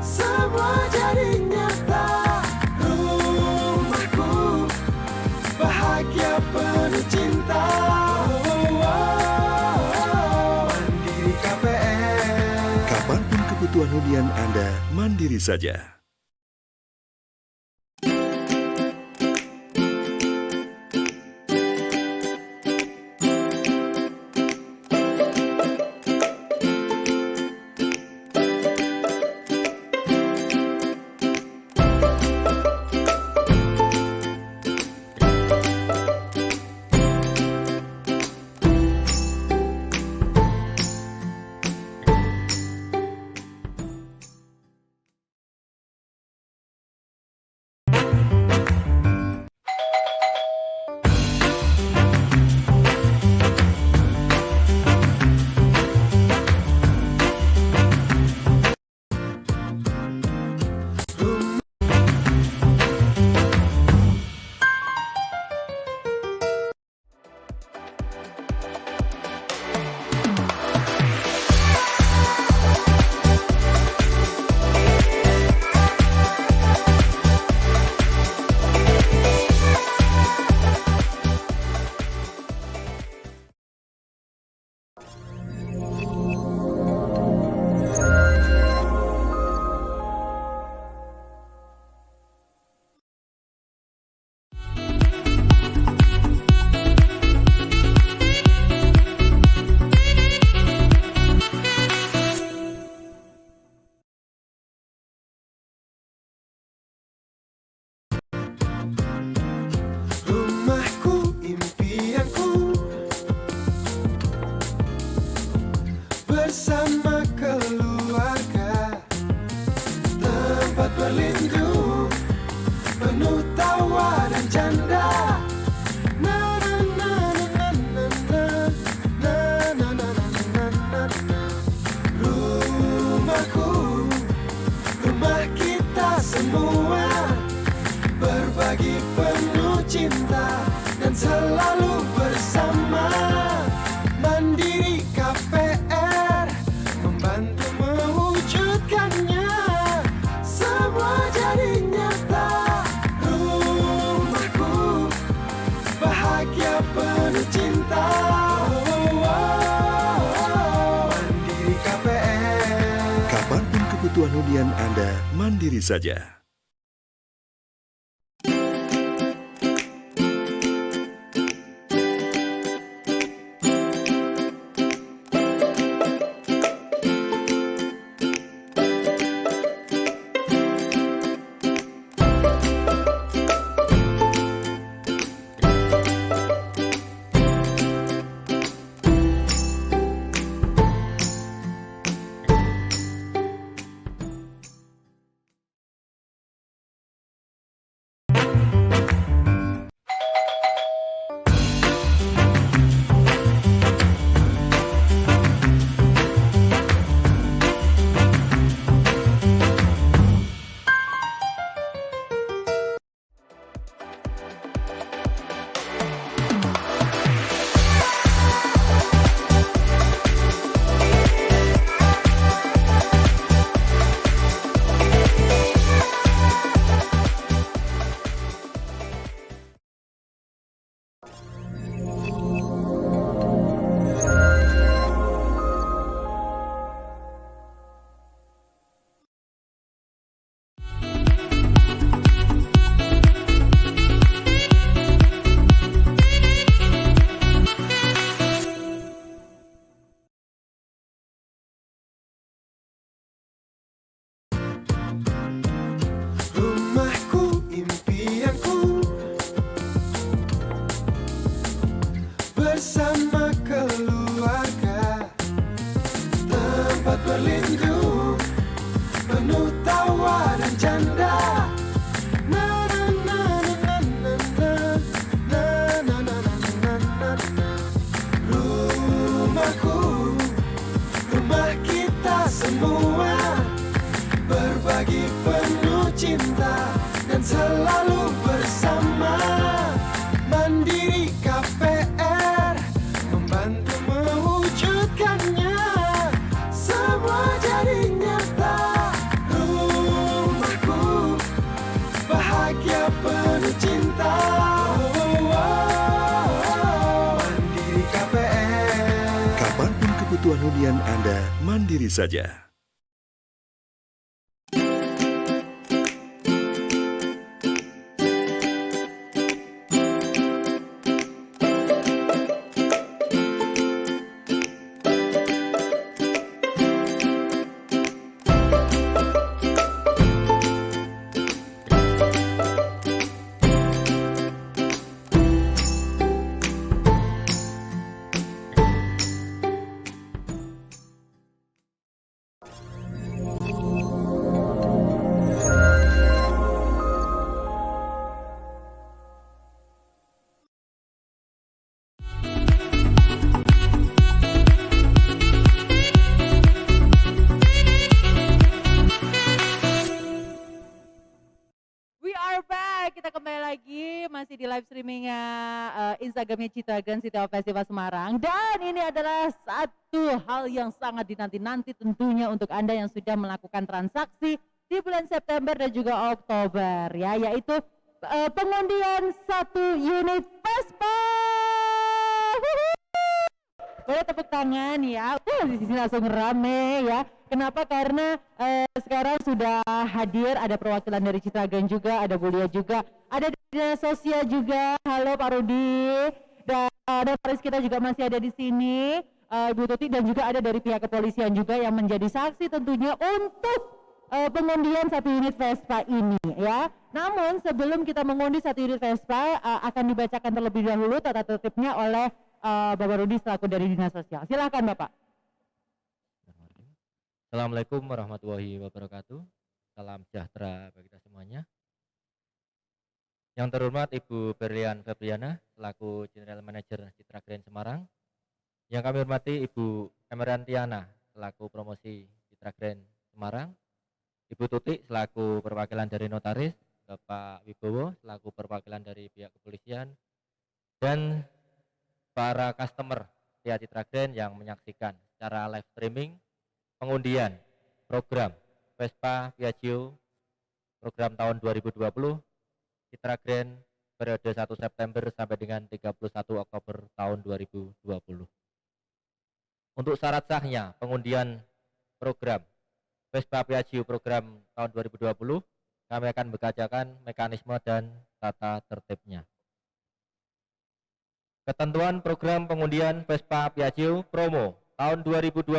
semua jadi nyata. Rumahku bahagia penuh cinta. Mandiri KPR. Kapanpun kebutuhan hunian Anda, mandiri saja. berbagi penuh cinta dan selalu bersama. Mandiri KPR membantu mewujudkannya, semua jadi nyata. Rumahku bahagia penuh cinta. Mandiri KPR. Kapanpun kebutuhan hunian Anda, mandiri saja. Rumahku impianku, bersama keluarga, tempat berlindung, penuh tawa dan canda. Na na na na na na na na na na na na. Rumahku, rumah kita semua, berbagi penuh cinta dan selalu bersama. Mandiri KPR membantu mewujudkannya, semua jadi nyata. Rumahku bahagia penuh cinta. Mandiri KPR. Kapanpun kebutuhan hunian Anda, mandiri saja. We are back. Kita kembali lagi masih di live streamingnya Instagramnya Citra Grand City of Festival Semarang. Dan ini adalah satu hal yang sangat dinanti-nanti tentunya untuk Anda yang sudah melakukan transaksi di bulan September dan juga Oktober ya, yaitu pengundian 1 unit Vespa. Boleh tepuk tangan ya. Di sini langsung rame ya. Kenapa? Karena sekarang sudah hadir, ada perwakilan dari Citra Grand juga, ada Bulia juga, ada dari Dinas Sosial juga. Halo Pak Rudi, dan ada Paris kita juga masih ada di sini, Ibu Tuti, dan juga ada dari pihak kepolisian juga yang menjadi saksi tentunya untuk pengundian 1 unit Vespa ini ya. Namun sebelum kita mengundi 1 unit Vespa, akan dibacakan terlebih dahulu tata tertibnya oleh Bapak Rudi selaku dari Dinas Sosial. Silakan Bapak. Assalamualaikum warahmatullahi wabarakatuh. Salam sejahtera bagi kita semuanya. Yang terhormat Ibu Berlian Febriana selaku General Manager Citra Grand Semarang. Yang kami hormati Ibu Emerantiana selaku promosi Citra Grand Semarang. Ibu Tuti selaku perwakilan dari notaris, Bapak Wibowo selaku perwakilan dari pihak kepolisian, dan para customer Via Citra Grand yang menyaksikan secara live streaming pengundian program Vespa Piaggio program tahun 2020 Citra Grand periode 1 September sampai dengan 31 Oktober tahun 2020. Untuk syarat sahnya pengundian program Vespa Piaggio program tahun 2020, kami akan membacakan mekanisme dan tata tertibnya. Ketentuan program pengundian Vespa Piaggio promo tahun 2020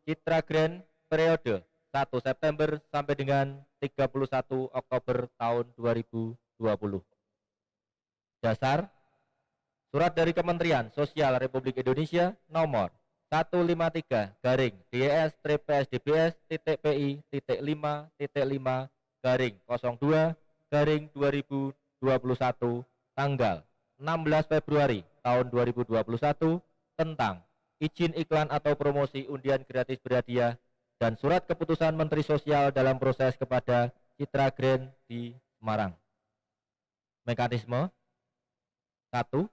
Citra Grand periode 1 September sampai dengan 31 Oktober tahun 2020. Dasar surat dari Kementerian Sosial Republik Indonesia nomor 153-PSDBS-PSDB-5.5/02/2021 tanggal 16 Februari tahun 2021 tentang izin iklan atau promosi undian gratis berhadiah dan surat keputusan Menteri Sosial dalam proses kepada Citra Grand di Semarang. Mekanisme 1.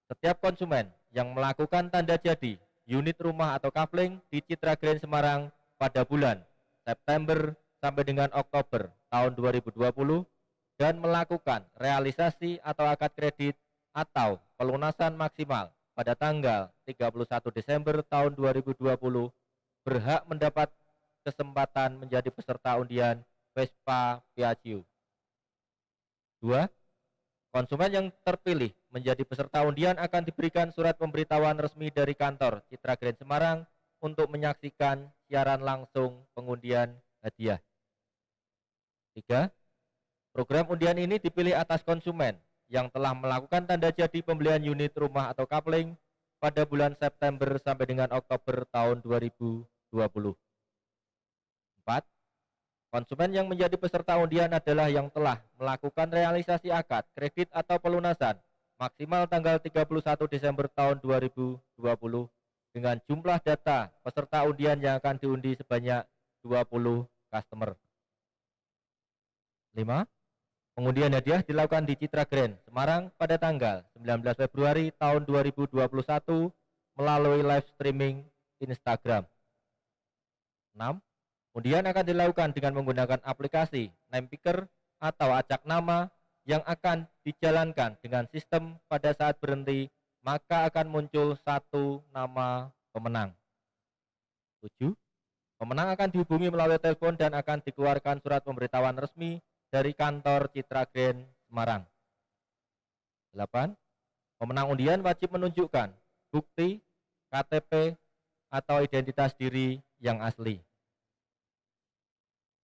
Setiap konsumen yang melakukan tanda jadi unit rumah atau kafling di Citra Grand Semarang pada bulan September sampai dengan Oktober tahun 2020 dan melakukan realisasi atau akad kredit atau pelunasan maksimal pada tanggal 31 Desember tahun 2020 berhak mendapat kesempatan menjadi peserta undian Vespa Piaggio. 2. Konsumen yang terpilih menjadi peserta undian akan diberikan surat pemberitahuan resmi dari kantor Citra Grand Semarang untuk menyaksikan siaran langsung pengundian hadiah. 3. Program undian ini dipilih atas konsumen yang telah melakukan tanda jadi pembelian unit rumah atau kafling pada bulan September sampai dengan Oktober tahun 2020. 4. Konsumen yang menjadi peserta undian adalah yang telah melakukan realisasi akad, kredit atau pelunasan maksimal tanggal 31 Desember tahun 2020 dengan jumlah data peserta undian yang akan diundi sebanyak 20 customer. 5. Pengundian hadiah dilakukan di Citra Grand Semarang pada tanggal 19 Februari tahun 2021 melalui live streaming Instagram. 6. Undian akan dilakukan dengan menggunakan aplikasi name picker atau acak nama yang akan dijalankan dengan sistem pada saat berhenti maka akan muncul satu nama pemenang. 7. Pemenang akan dihubungi melalui telepon dan akan dikeluarkan surat pemberitahuan resmi dari kantor Citra Grand Semarang. 8. Pemenang undian wajib menunjukkan bukti KTP atau identitas diri yang asli.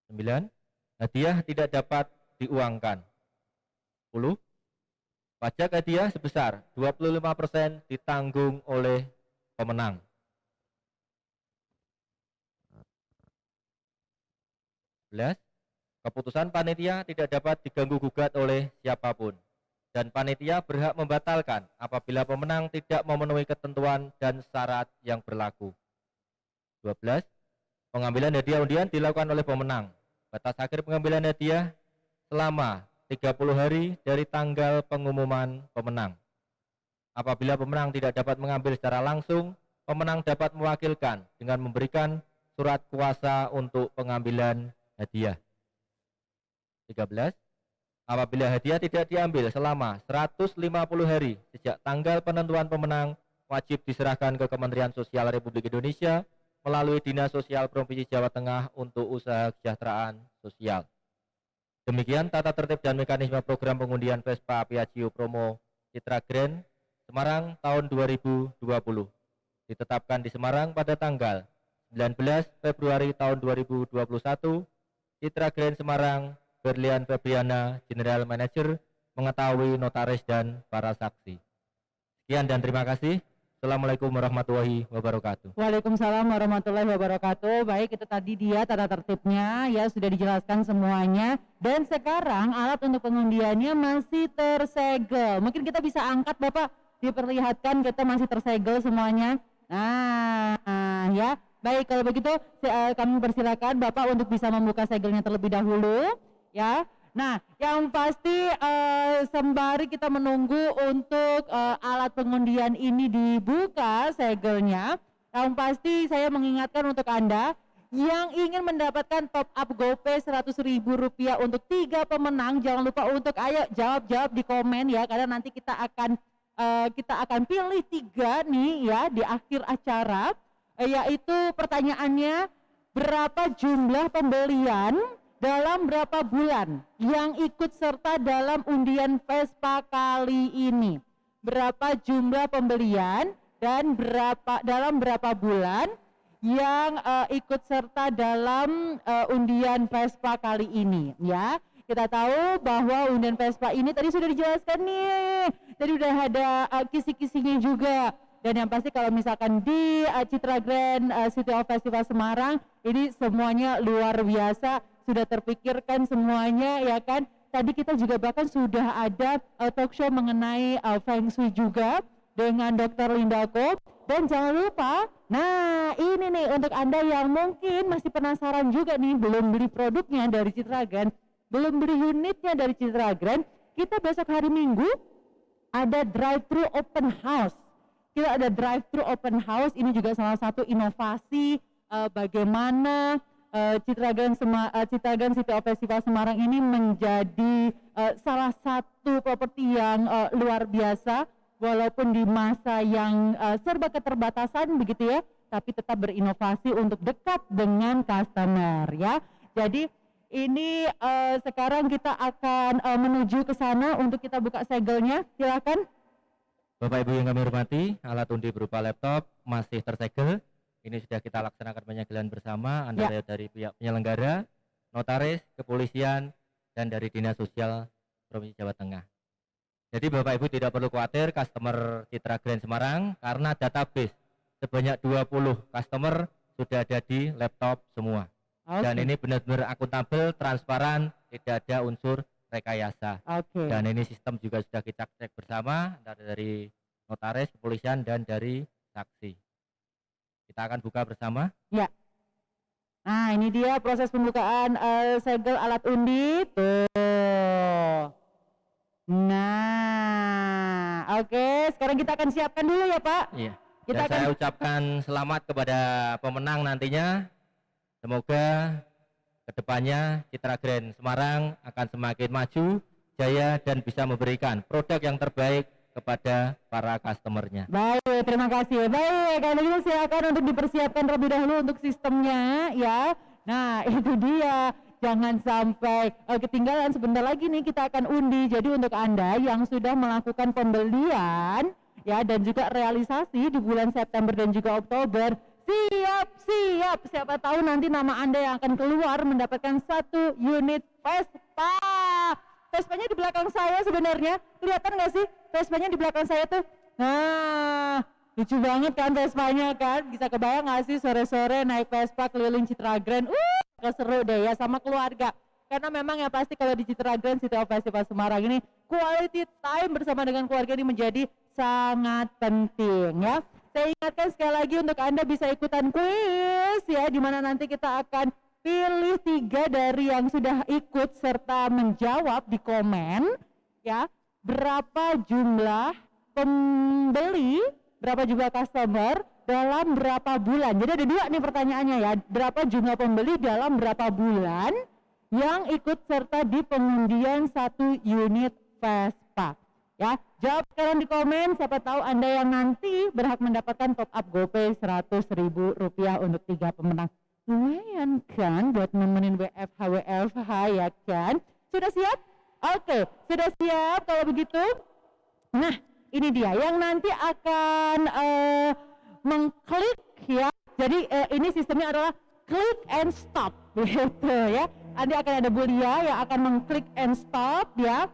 9. Hadiah tidak dapat diuangkan. 10. Pajak hadiah sebesar 25% ditanggung oleh pemenang. 11. Keputusan panitia tidak dapat diganggu gugat oleh siapapun dan panitia berhak membatalkan apabila pemenang tidak memenuhi ketentuan dan syarat yang berlaku. 12. Pengambilan hadiah undian dilakukan oleh pemenang. Batas akhir pengambilan hadiah selama 30 hari dari tanggal pengumuman pemenang. Apabila pemenang tidak dapat mengambil secara langsung, pemenang dapat mewakilkan dengan memberikan surat kuasa untuk pengambilan hadiah. 13. Apabila hadiah tidak diambil selama 150 hari sejak tanggal penentuan pemenang, wajib diserahkan ke Kementerian Sosial Republik Indonesia melalui Dinas Sosial Provinsi Jawa Tengah untuk usaha kesejahteraan sosial. Demikian tata tertib dan mekanisme program pengundian Vespa Piaggio Promo Citra Grand Semarang tahun 2020. Ditetapkan di Semarang pada tanggal 19 Februari tahun 2021. Citra Grand Semarang, Berlian Febriana, General Manager, mengetahui notaris dan para saksi. Sekian dan terima kasih. Assalamualaikum warahmatullahi wabarakatuh. Waalaikumsalam warahmatullahi wabarakatuh. Baik, itu tadi dia tata tertibnya ya, sudah dijelaskan semuanya. Dan sekarang alat untuk pengundiannya masih tersegel. Mungkin kita bisa angkat Bapak, diperlihatkan kita masih tersegel semuanya. Nah, ya. Baik, kalau begitu kami persilakan Bapak untuk bisa membuka segelnya terlebih dahulu ya. Nah, yang pasti sembari kita menunggu untuk alat pengundian ini dibuka segelnya, yang pasti saya mengingatkan untuk Anda yang ingin mendapatkan top up GoPay Rp100.000 untuk 3 pemenang, jangan lupa untuk ayo jawab di komen ya, karena nanti kita akan pilih 3 nih ya di akhir acara, yaitu pertanyaannya berapa jumlah pembelian dalam berapa bulan yang ikut serta dalam undian Vespa kali ini. Berapa jumlah pembelian dan dalam berapa bulan yang ikut serta dalam undian Vespa kali ini ya. Kita tahu bahwa undian Vespa ini tadi sudah dijelaskan nih. Tadi udah ada kisi-kisinya juga. Dan yang pasti kalau misalkan di Citra Grand City of Festival Semarang ini semuanya luar biasa, sudah terpikirkan semuanya ya kan. Tadi kita juga bahkan sudah ada talk show mengenai Feng Shui juga dengan Dr. Linda Ko. Dan jangan lupa, nah ini nih untuk Anda yang mungkin masih penasaran juga nih, belum beli produknya dari Citra Grand, belum beli unitnya dari Citra Grand, kita besok hari Minggu ada drive-thru open house. Kita ada drive-thru open house, ini juga salah satu inovasi bagaimana Citra Grand City of Festival Semarang ini menjadi salah satu properti yang luar biasa, walaupun di masa yang serba keterbatasan begitu ya, tapi tetap berinovasi untuk dekat dengan customer ya. Jadi ini sekarang kita akan menuju ke sana untuk kita buka segelnya, silakan. Bapak Ibu yang kami hormati, alat undi berupa laptop masih tersegel. Ini sudah kita laksanakan penyegelan bersama antara dari pihak penyelenggara, notaris, kepolisian, dan dari Dinas Sosial Provinsi Jawa Tengah. Jadi Bapak Ibu tidak perlu khawatir customer Citra Grand Semarang, karena database sebanyak 20 customer sudah ada di laptop semua. Dan ini benar-benar akuntabel, transparan, tidak ada unsur rekayasa. Dan ini sistem juga sudah kita cek bersama dari notaris, kepolisian, dan dari saksi. Kita akan buka bersama. Ya. Nah ini dia proses pembukaan segel alat undi. Tuh. Nah, oke. Sekarang kita akan siapkan dulu ya Pak. Iya. Saya ucapkan selamat kepada pemenang nantinya. Semoga kedepannya Citra Grand Semarang akan semakin maju, jaya, dan bisa memberikan produk yang terbaik kepada para customernya. Baik, terima kasih. Baik, kalau gitu silakan untuk dipersiapkan terlebih dahulu untuk sistemnya ya. Nah itu dia, jangan sampai ketinggalan. Sebentar lagi nih kita akan undi. Jadi untuk Anda yang sudah melakukan pembelian ya dan juga realisasi di bulan September dan juga Oktober, siap, siapa tahu nanti nama Anda yang akan keluar mendapatkan 1 unit Vespa. Vespanya di belakang saya sebenarnya, kelihatan nggak sih Vespanya di belakang saya tuh? Nah, lucu banget kan Vespanya kan, bisa kebayang nggak sih sore-sore naik Vespa keliling Citra Grand, seru deh ya sama keluarga. Karena memang yang pasti kalau di Citra Grand City of Festival Semarang ini, quality time bersama dengan keluarga ini menjadi sangat penting ya. Saya ingatkan sekali lagi untuk Anda bisa ikutan kuis ya, di mana nanti kita akan pilih 3 dari yang sudah ikut serta menjawab di komen ya, berapa jumlah pembeli, berapa jumlah customer dalam berapa bulan. Jadi ada 2 nih pertanyaannya ya, berapa jumlah pembeli dalam berapa bulan yang ikut serta di pengundian 1 unit Vespa ya. Jawab sekarang di komen, siapa tahu Anda yang nanti berhak mendapatkan top up GoPay Rp100.000 untuk 3 pemenang. Lumayan kan buat nemenin WFH ya kan? Sudah siap? Oke, sudah siap kalau begitu. Nah, ini dia yang nanti akan mengklik ya. Jadi ini sistemnya adalah click and stop gitu ya. Nanti akan ada Bulia yang akan mengklik and stop ya.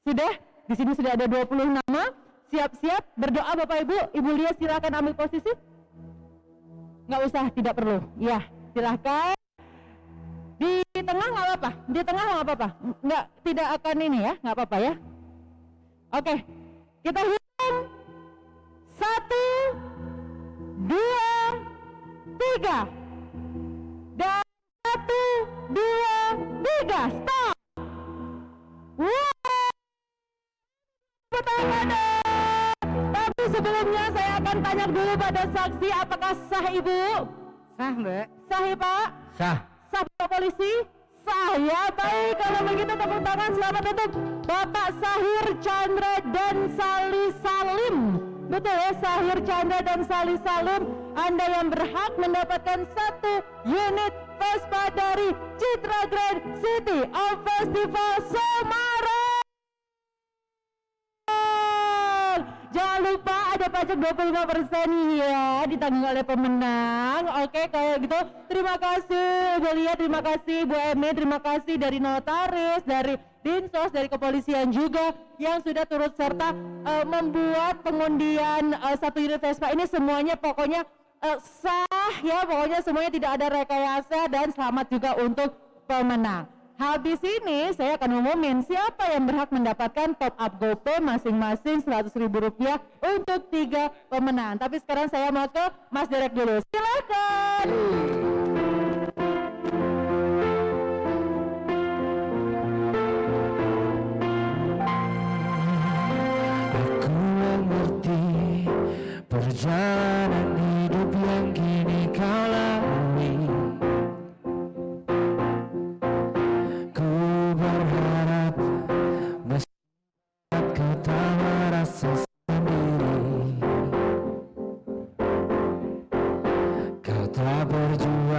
Sudah, di sini sudah ada 20 nama. Siap-siap berdoa Bapak Ibu. Ibu Lia silakan ambil posisi. Nggak usah, tidak perlu. Ya, silahkan. Di tengah nggak apa-apa. Di tengah nggak apa-apa. Nggak, tidak akan ini ya, nggak apa-apa ya. Oke, kita hitung. 1, 2, 3. Dan 1, 2, 3, stop. Wow. Tepuk tangan dong. Tapi sebelumnya saya akan tanya dulu pada saksi, apakah sah Ibu? Sah, Mbak. Sah ya Pak? Sah. Sah Bapak Polisi? Sah ya, baik. Kalau begitu tepuk tangan selamat untuk Bapak Sahir Chandra dan Sali Salim. Betul ya, Sahir Chandra dan Sali Salim, Anda yang berhak mendapatkan 1 unit Vespa dari Citra Grand City of Festival Semarang. Jangan lupa ada pajak 25% ya, ditanggung oleh pemenang. Oke, kayak gitu. Terima kasih Bu Lia, terima kasih Bu Emi, terima kasih dari notaris, dari Dinsos, dari kepolisian juga yang sudah turut serta membuat pengundian 1 unit Vespa ini. Semuanya pokoknya sah ya, pokoknya semuanya tidak ada rekayasa, dan selamat juga untuk pemenang. Habis ini saya akan umumin siapa yang berhak mendapatkan top up GoPay masing-masing Rp100.000 untuk 3 pemenang. Tapi sekarang saya mau ke Mas Derek dulu. Silakan. Aku mengerti perjalanan hidup yang kini kau lalui. Ku berharap saat kau tak merasa sendiri. Kau telah berjuang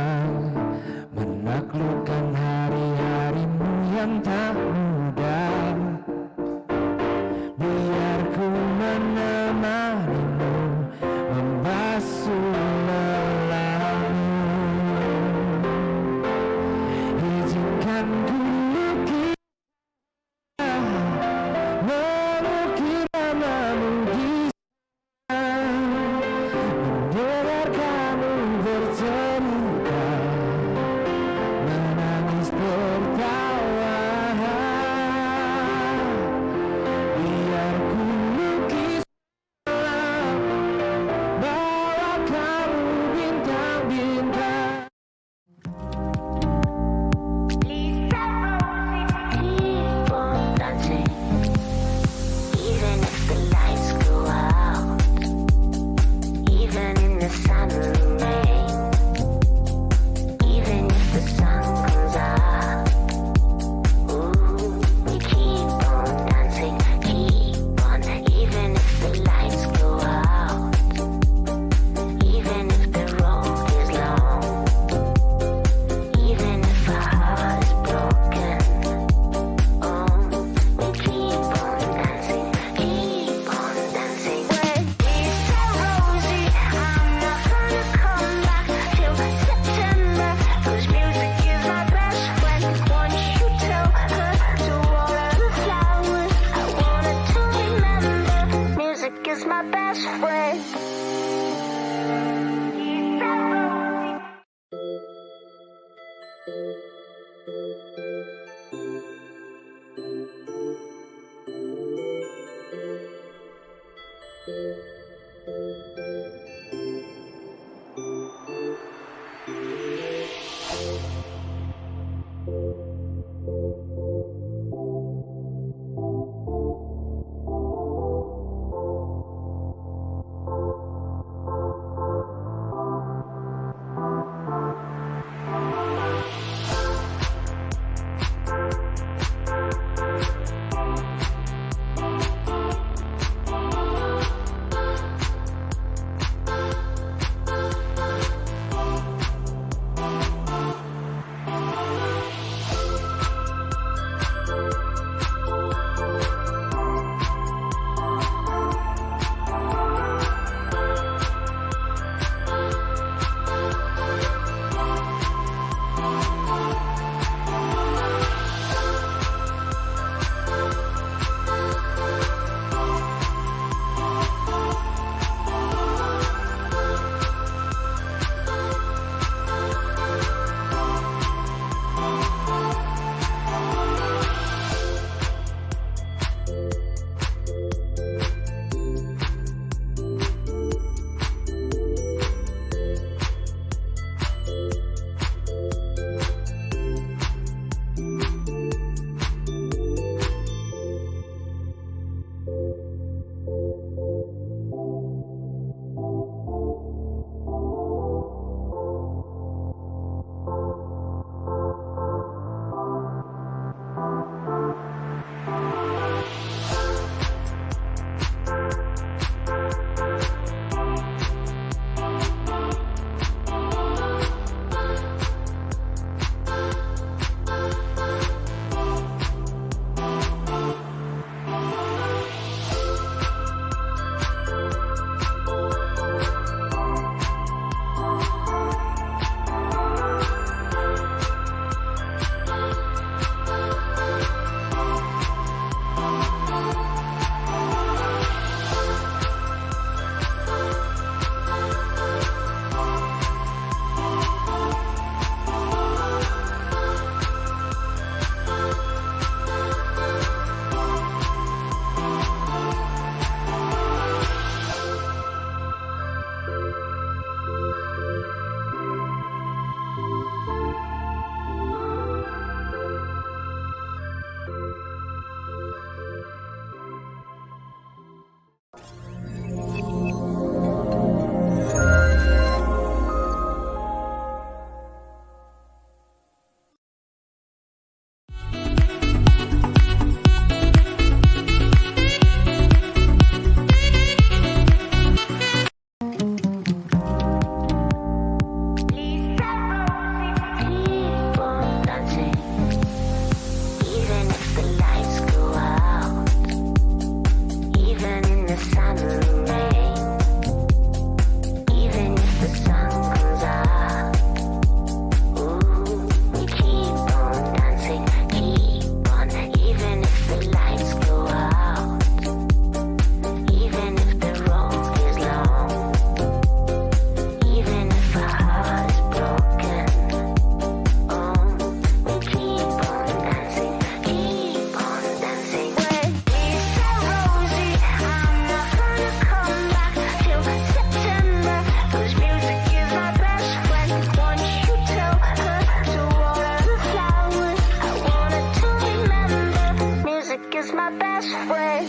best friend.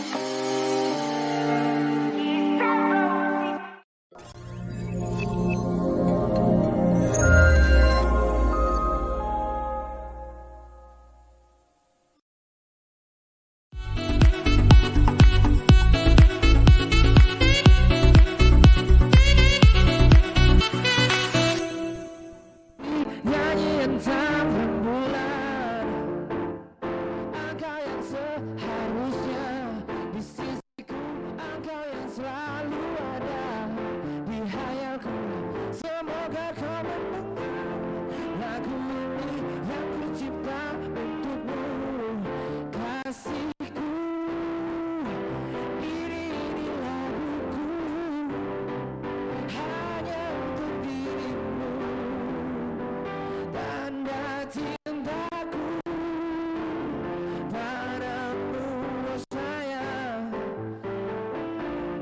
Nyanyian tak berbulan, engkau yang seharusnya di sisiku, engkau yang selalu ada di hayalku. Semoga kau mendengar lagu ini yang kucipta untukmu, kasihku. Ini laguku hanya untuk dirimu, tanda cintaku padamu, oh sayang.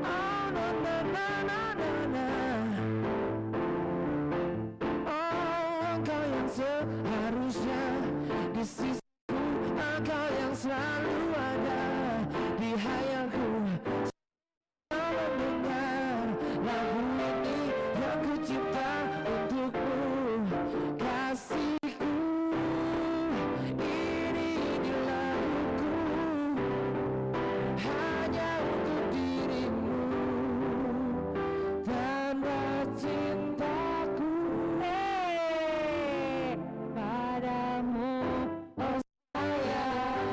Oh na na na na na na. Oh, engkau yang seharusnya di sisiku, engkau yang selalu ada di hayalku. Mendengar lagu ini yang kucipta untukmu, kasihku. Ini laguku hanya untuk dirimu, tanda cintaku padamu, oh sayang.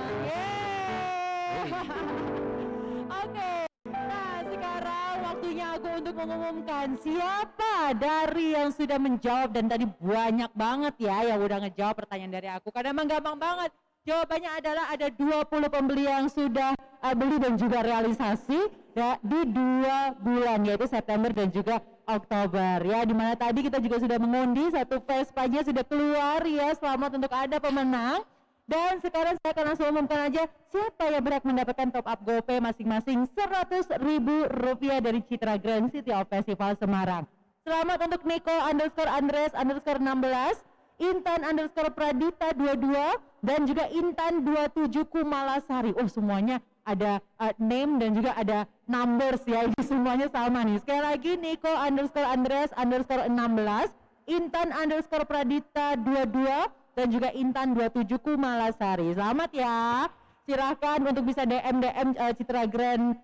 Oke, nah sekarang waktunya aku untuk mengumumkan siapa dari yang sudah menjawab, dan tadi banyak banget ya yang udah ngejawab pertanyaan dari aku, karena emang gampang banget. Jawabannya adalah ada 20 pembeli yang sudah beli dan juga realisasi di 2 bulan, yaitu September dan juga Oktober ya, dimana tadi kita juga sudah mengundi satu Vespa-nya sudah keluar ya. Selamat untuk Anda pemenang. Dan sekarang saya akan langsung umumkan aja siapa yang berhak mendapatkan top up GoPay masing-masing Rp100.000 dari Citra Grand City of Festival Semarang. Selamat untuk Nico_Andres_16, Intan_Pradita 22, dan juga Intan27 Kumalasari. Oh semuanya ada name dan juga ada numbers ya, ini semuanya sama nih. Sekali lagi Nico_Andres_16, Intan_Pradita 22, dan juga Intan27 Kumalasari. Selamat ya. Silahkan untuk bisa DM Citra Grand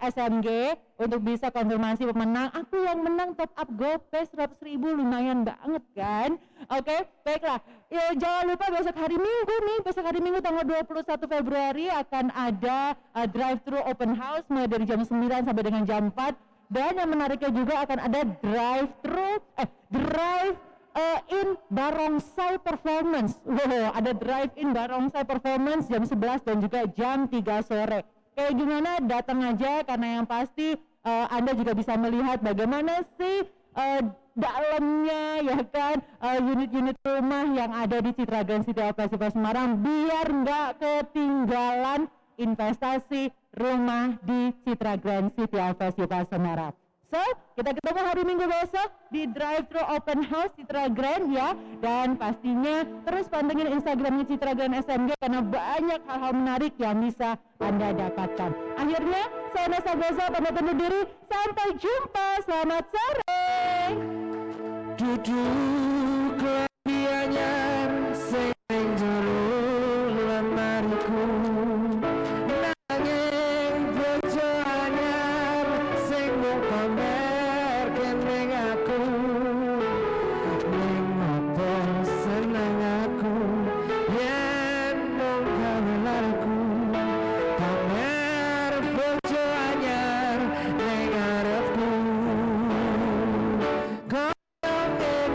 SMG untuk bisa konfirmasi pemenang. Aku yang menang top up GoPay 100.000, lumayan banget kan. Oke, baiklah. Ya, jangan lupa besok hari Minggu nih, besok hari Minggu tanggal 21 Februari akan ada drive-thru open house mulai dari jam 9 sampai dengan jam 4. Dan yang menariknya juga akan ada drive-in Barongsai Performance. Wow, ada drive-in Barongsai Performance jam 11 dan juga jam 3 sore. Kayak gimana, datang aja, karena yang pasti Anda juga bisa melihat bagaimana sih dalamnya ya kan, unit-unit rumah yang ada di Citra Grand City of Festival Semarang, biar nggak ketinggalan investasi rumah di Citra Grand City of Festival Semarang. So, kita ketemu hari Minggu besok di drive-thru open house Citra Grand ya. Dan pastinya terus pantengin Instagramnya Citra Grand SMG karena banyak hal-hal menarik yang bisa Anda dapatkan. Akhirnya, saya Nessa Goza pamit undur diri. Sampai jumpa. Selamat sore. Duduklah di anyar sing jero lemariku, nanging bojo anyar sing mung pamer kening aku. Ning apa seneng aku yen mung gawe lariku, pamer bojo anyar ning ngarepku. Goyang ing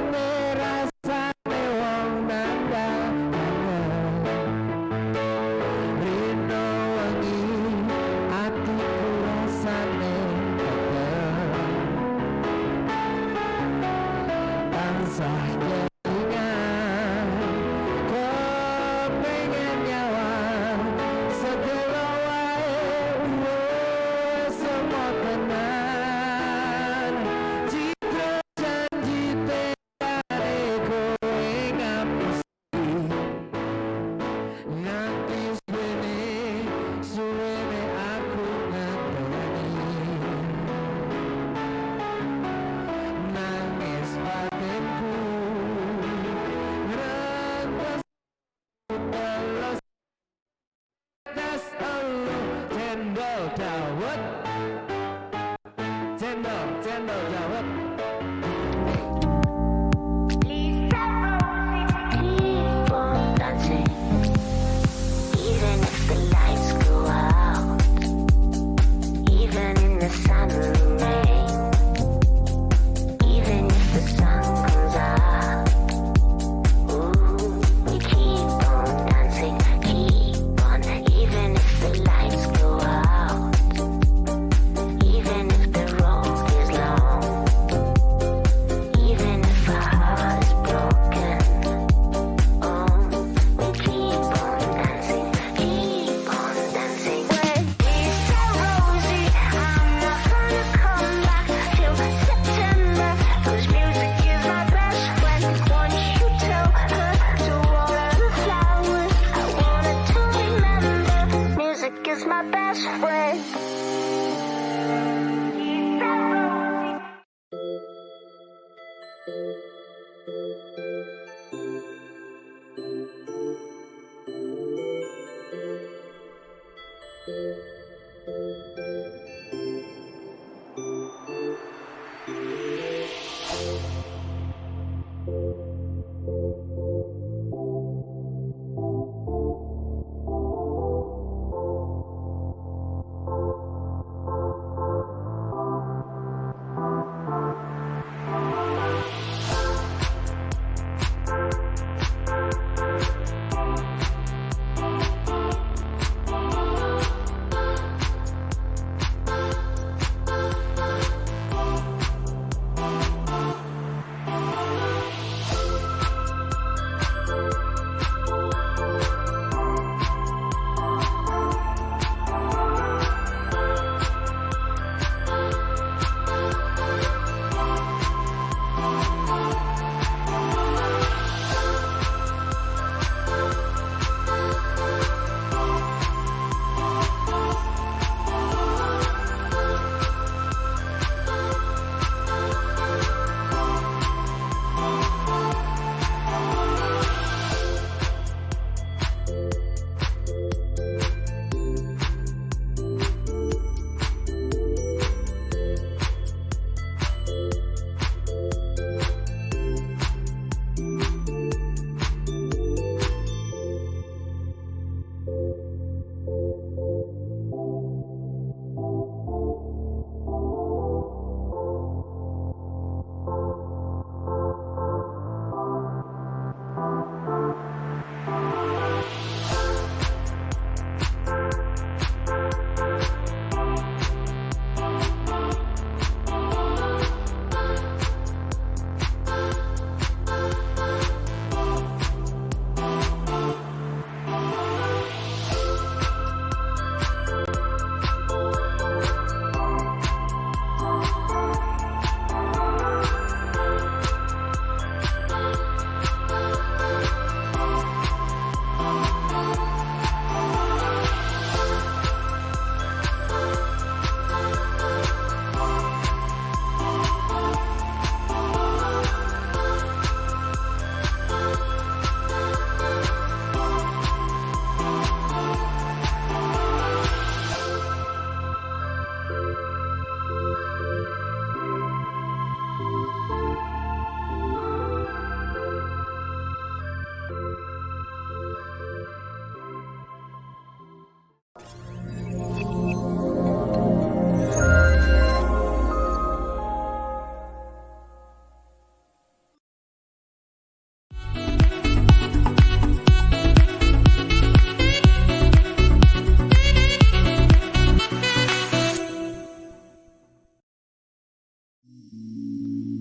is my best friend.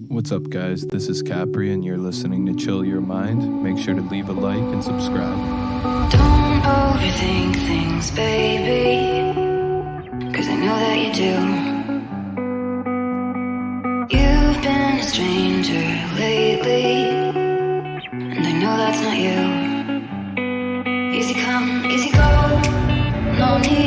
What's up, guys? This is Capri, and you're listening to Chill Your Mind. Make sure to leave a like and subscribe. Don't overthink things, baby, 'cause I know that you do. You've been a stranger lately, and I know that's not you. Easy come, easy go, no need